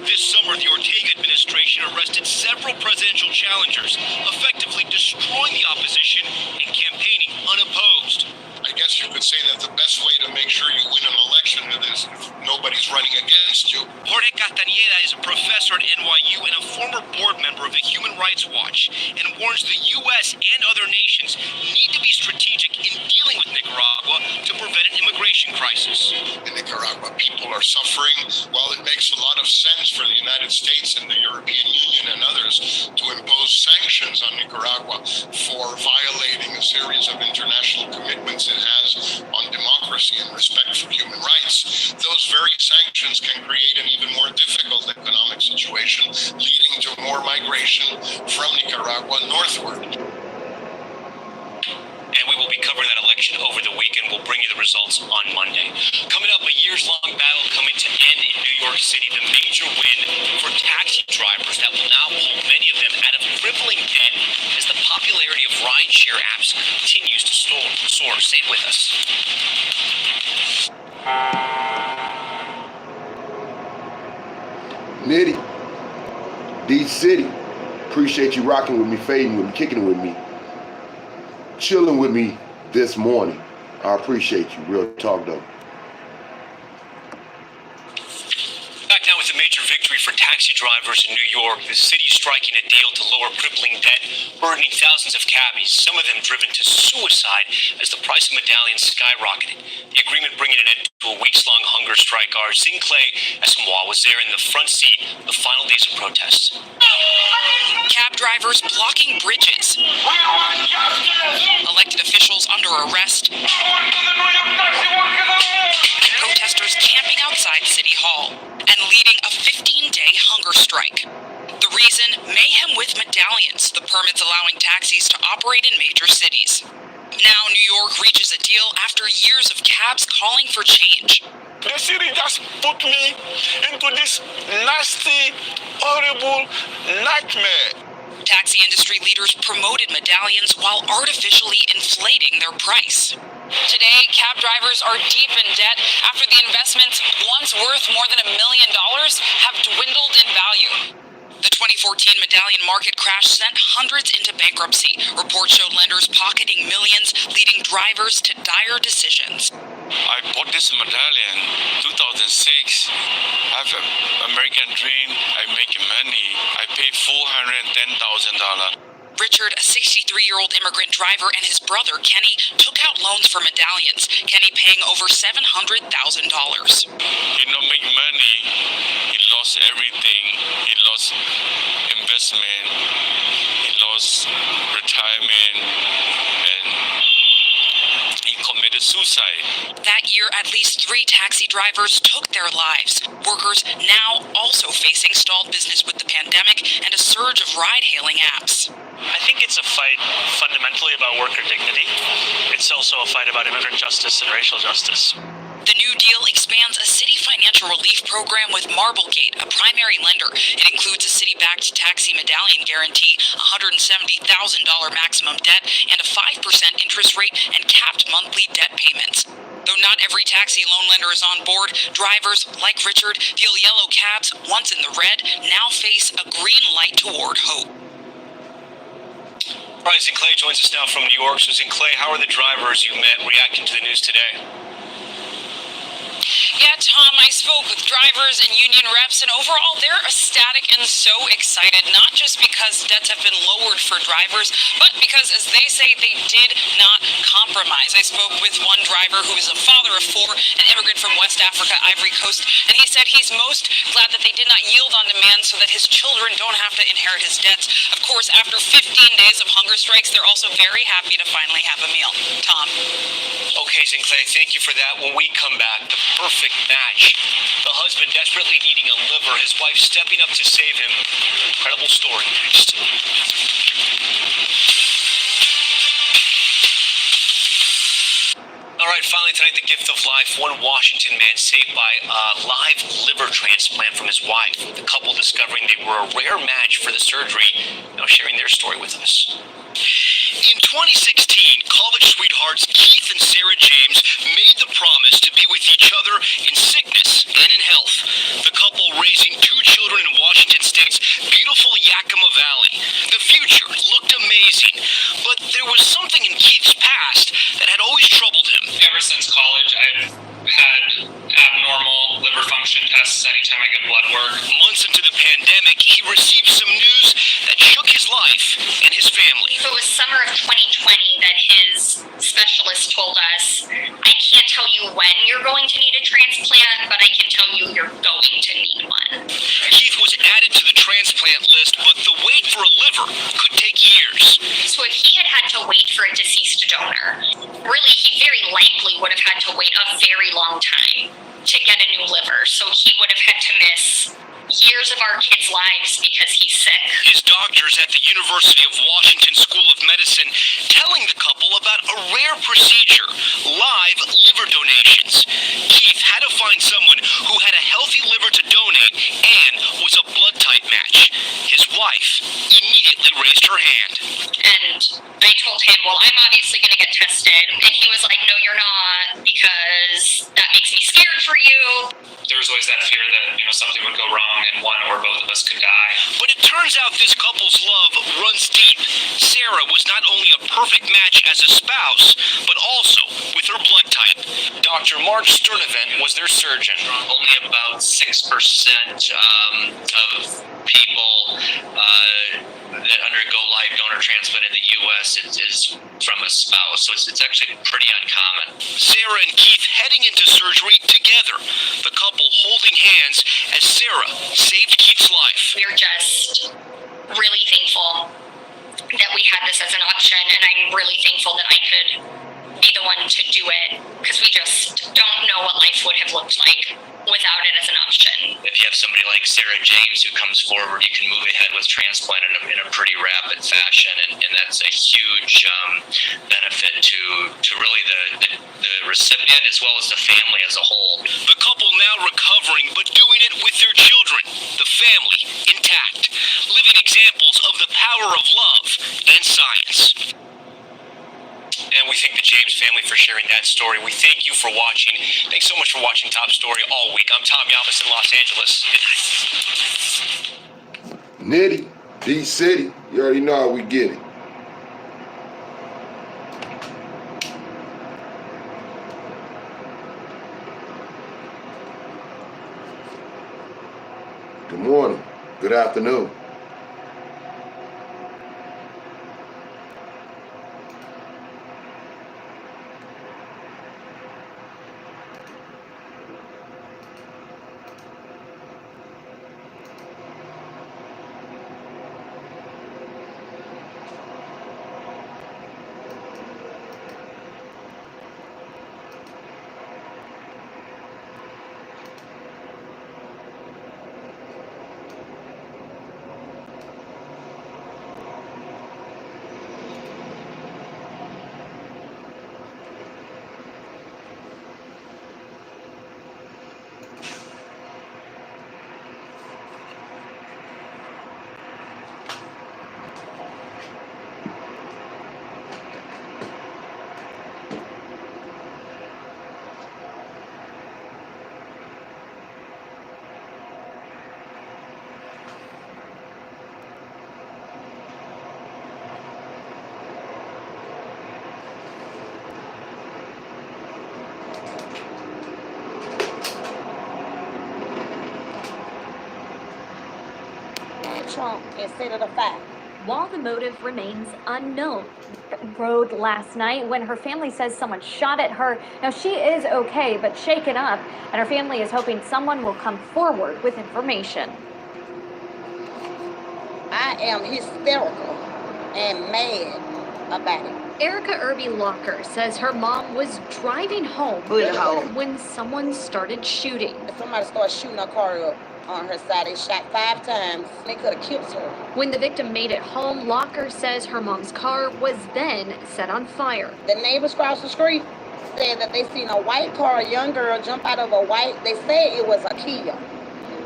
This summer, the Ortega administration arrested several presidential challengers, effectively destroying the opposition and campaigning unopposed. I guess you could say that the best way to make sure you win an election is if nobody's running against you. Jorge Castañeda is a professor at NYU and a former board member of the Human Rights Watch, and warns the U.S. and other nations need to be strategic in dealing with Nicaragua to prevent an immigration crisis. In Nicaragua, people are suffering. While it makes a lot of sense for the United States and the European Union and others to impose sanctions on Nicaragua for violating a series of international commitments it has on democracy and respect for human rights, those very sanctions can create an even more difficult economic situation, leading to more migration from Nicaragua northward. And we will be covering that election over the weekend. We'll bring you the results on Monday. Coming up, a years-long battle coming to end in New York City. The major win for taxi drivers that will now pull many of them out of crippling debt as the popularity of rideshare apps continues to soar. Stay with us. Nitti, D-City, appreciate you rocking with me, fading with me, kicking it with me, chilling with me this morning. I appreciate you. Real talk, though. Back now with a major victory for taxi drivers in New York. The city striking a deal to lower crippling debt, burdening thousands of cabbies, some of them driven to suicide as the price of medallions skyrocketed. The agreement bringing an end to a weeks-long hunger strike. Our Zincle Esamoah was there in the front seat the final days of protests. Cab drivers blocking bridges. Elected officials under arrest. Protesters camping outside City Hall and leading a 15-day hunger strike. The reason? Mayhem with medallions, the permits allowing taxis to operate in major cities. Now New York reaches a deal after years of cabs calling for change. The city just put me into this nasty, horrible nightmare. Taxi industry leaders promoted medallions while artificially inflating their price. Today, cab drivers are deep in debt after the investments, once worth more than $1 million, have dwindled in value. The 2014 medallion market crash sent hundreds into bankruptcy. Reports showed lenders pocketing millions, leading drivers to dire decisions. I bought this medallion 2006. I have an American dream. I make money. I pay $410,000. Richard, a 63-year-old immigrant driver, and his brother, Kenny, took out loans for medallions, Kenny paying over $700,000. He not make money. He lost everything. He lost investment. He lost retirement. And he committed suicide. That year, at least 3 taxi drivers took their lives. Workers now also facing stalled business with the pandemic and a surge of ride-hailing apps. I think it's a fight fundamentally about worker dignity. It's also a fight about immigrant justice and racial justice. The new deal expands a city financial relief program with Marblegate, a primary lender. It includes a city-backed taxi medallion guarantee, $170,000 maximum debt, and a 5% interest rate and capped monthly debt payments. Though not every taxi loan lender is on board, drivers, like Richard, feel yellow cabs, once in the red, now face a green light toward hope. Brian Sinclair joins us now from New York. So Sinclair, how are the drivers you met reacting to the news today? Yeah, Tom, I spoke with drivers and union reps, and overall, they're ecstatic and so excited, not just because debts have been lowered for drivers, but because, as they say, they did not compromise. I spoke with one driver who is a father of four, an immigrant from West Africa, Ivory Coast, and he said he's most glad that they did not yield on demand so that his children don't have to inherit his debts. Of course, after 15 days of hunger strikes, they're also very happy to finally have a meal. Tom? Okay, Sinclair, thank you for that. When we come back, the perfect match. The husband desperately needing a liver, his wife stepping up to save him. Incredible story next. All right, finally tonight, the gift of life. One Washington man saved by a live liver transplant from his wife. The couple discovering they were a rare match for the surgery, now sharing their story with us. In 2016, college sweethearts Keith and Sarah James made the promise to be with each other in sickness and in health. The couple raising 2 children in Washington State's beautiful Yakima Valley. The future looked amazing, but there was something in Keith's past that had always troubled him. Ever since college, I've had abnormal liver function tests anytime I get blood work. Months into the pandemic, he received some news that shook his life and his family. So it was summer of 2020 that his specialist told us, I can't tell you when you're going to need a transplant, but I can tell you you're going to need one. Keith was added to the transplant list, but the wait for a liver could take years. So if he had had to wait for a deceased donor, really he very likely would have had to wait a very long time to get a new liver. So he would have had to miss years of our kids' lives because he's sick. His doctors at the University of Washington School of Medicine telling the couple about a rare procedure, live liver donations. Keith had to find someone who had a healthy liver to donate and was a blood type match. His wife immediately raised her hand. And I told him, well, I'm obviously going to get tested. And he was like, no, you're not, because that makes me scared for you. There was always that fear that, something would go wrong and one or both of us could die. But it turns out this couple's love runs deep. Sarah was not only a perfect match as a spouse, but also with her blood type. Dr. Mark Sturnevant was their surgeon. Only about 6% of people that undergo live donor transplant in the U.S. is from a spouse, so it's actually pretty uncommon. Sarah and Keith heading into surgery together, the couple holding hands as Sarah saved Keith's life. We're just really thankful that we had this as an option, and I'm really thankful that I could be the one to do it, because we just don't know what life would have looked like without it as an option. If you have somebody like Sarah James who comes forward, you can move ahead with transplant in a pretty rapid fashion, and that's a huge benefit to really the recipient as well as the family as a whole. The couple now recovering, but doing it with their children, the family intact, living examples of the power of love and science. And we thank the James family for sharing that story. We thank you for watching. Thanks so much for watching Top Story all week. I'm Tom Yamas in Los Angeles. Good night. Nitti, D-City, you already know how we get it. Good morning. Good afternoon. trunk and set it afire. While the motive remains unknown. Road last night when her family says someone shot at her. Now, she is okay, but shaken up, and her family is hoping someone will come forward with information. I am hysterical and mad about it. Erica Irby Locker says her mom was driving home when someone started shooting. Somebody started shooting her car up on her side. They shot 5 times. They could have killed her. When the victim made it home, Locker says her mom's car was then set on fire. The neighbors across the street said that they seen a white car, a young girl jump out of a white, they said it was a Kia.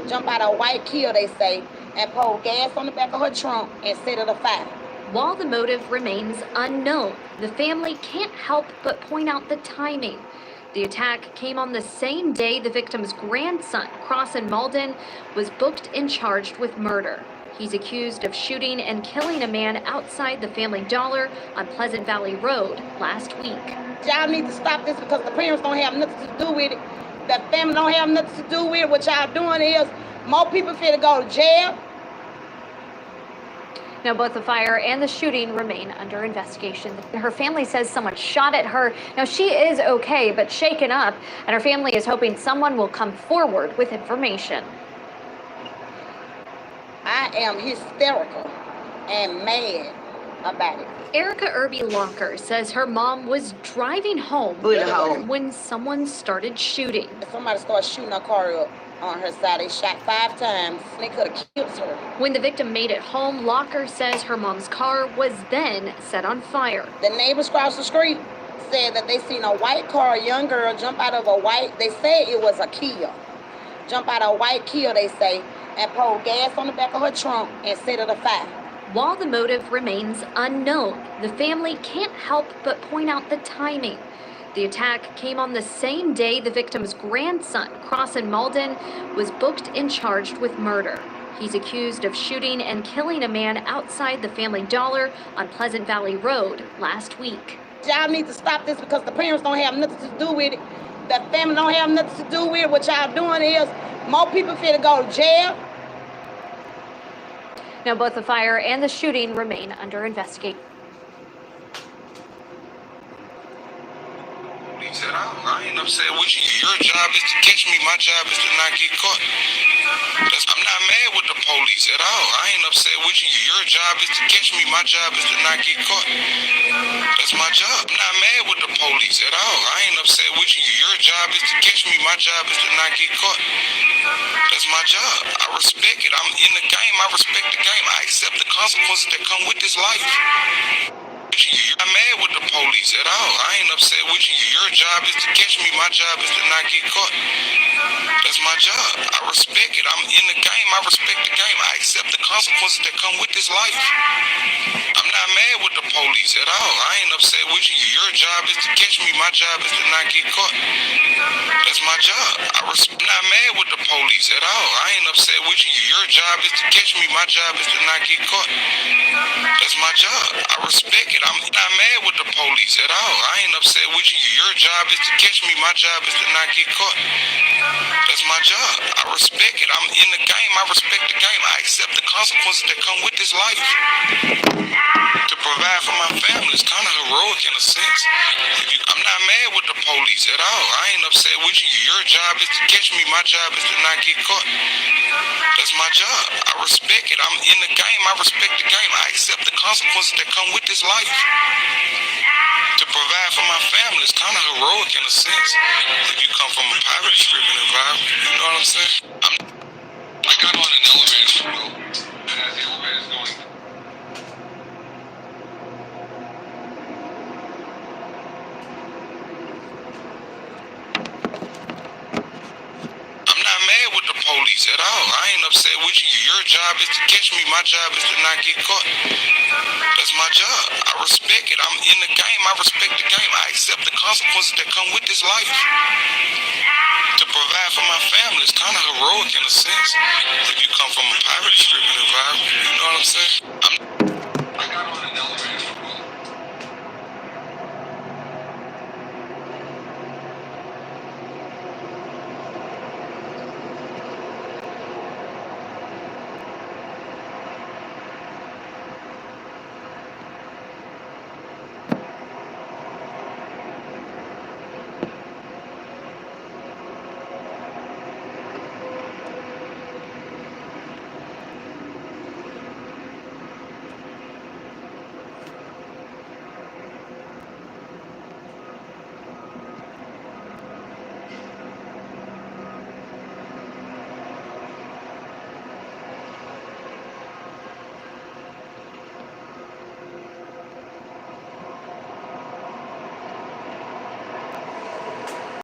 Jump out of a white Kia, they say, and pour gas on the back of her trunk and set it afire. While the motive remains unknown, the family can't help but point out the timing. The attack came on the same day the victim's grandson, Crossan Malden, was booked and charged with murder. He's accused of shooting and killing a man outside the Family Dollar on Pleasant Valley Road last week. Y'all need to stop this because the parents don't have nothing to do with it. The family don't have nothing to do with it. What y'all doing is more people finna go to jail. Now, both the fire and the shooting remain under investigation. Her family says someone shot at her. Now, she is okay, but shaken up, and her family is hoping someone will come forward with information. I am hysterical and mad about it. Erica Irby Locker says her mom was driving home when someone started shooting. Somebody started shooting her car up on her side. They shot 5 times. They could have killed her. When the victim made it home, Locker says her mom's car was then set on fire. The neighbors across the street said that they seen a white car, a young girl jump out of a white, they said it was a Kia. Jump out of a white Kia, they say, and pour gas on the back of her trunk and set it afire. While the motive remains unknown, the family can't help but point out the timing. The attack came on the same day the victim's grandson, Crossan Malden, was booked and charged with murder. He's accused of shooting and killing a man outside the Family Dollar on Pleasant Valley Road last week. Y'all need to stop this because the parents don't have nothing to do with it. The family don't have nothing to do with it. What y'all doing is more people finna go to jail. Now, both the fire and the shooting remain under investigation. I ain't upset with you. Your job is to catch me. My job is to not get caught. I'm not mad with the police at all. I ain't upset with you. Your job is to catch me. My job is to not get caught. That's my job. I'm not mad with the police at all. I ain't upset with you. Your job is to catch me. My job is to not get caught. That's my job. I respect it. I'm in the game. I respect the game. I accept the consequences that come with this life. You're not mad with the police at all. I ain't upset with you. Your job is to catch me. My job is to not get caught. That's my job. I respect it. I'm in the game. I respect the game. I accept the consequences that come with this life. I'm not mad with the police at all. I ain't upset with you. Your job is to catch me. My job is to not get caught. That's my job. I'm not mad with the police at all. I ain't upset with you. Your job is to catch me. My job is to not get caught. That's my job. I respect it. I'm not mad with the police at all. I ain't upset with you. Your job is to catch me. My job is to not get caught. That's my job. I respect it. I'm in the game. I respect the game. I accept the consequences that come with this life. To provide for my family is kind of heroic in a sense. I'm not mad with the police at all. I ain't upset with you. Your job is to catch me. My job is to not get caught. That's my job. I respect it. I'm in the game. I respect the game. I accept the consequences that come with this life. To provide for my family is kind of heroic in a sense. If you come from a poverty-stricken environment, you know what I'm saying? I got on an elevator, and as the elevator's going. Police at all. I ain't upset with you. Your job is to catch me. My job is to not get caught. That's my job. I respect it. I'm in the game. I respect the game. I accept the consequences that come with this life. To provide for my family is kind of heroic in a sense. If you come from a poverty-stricken environment, you know what I'm saying?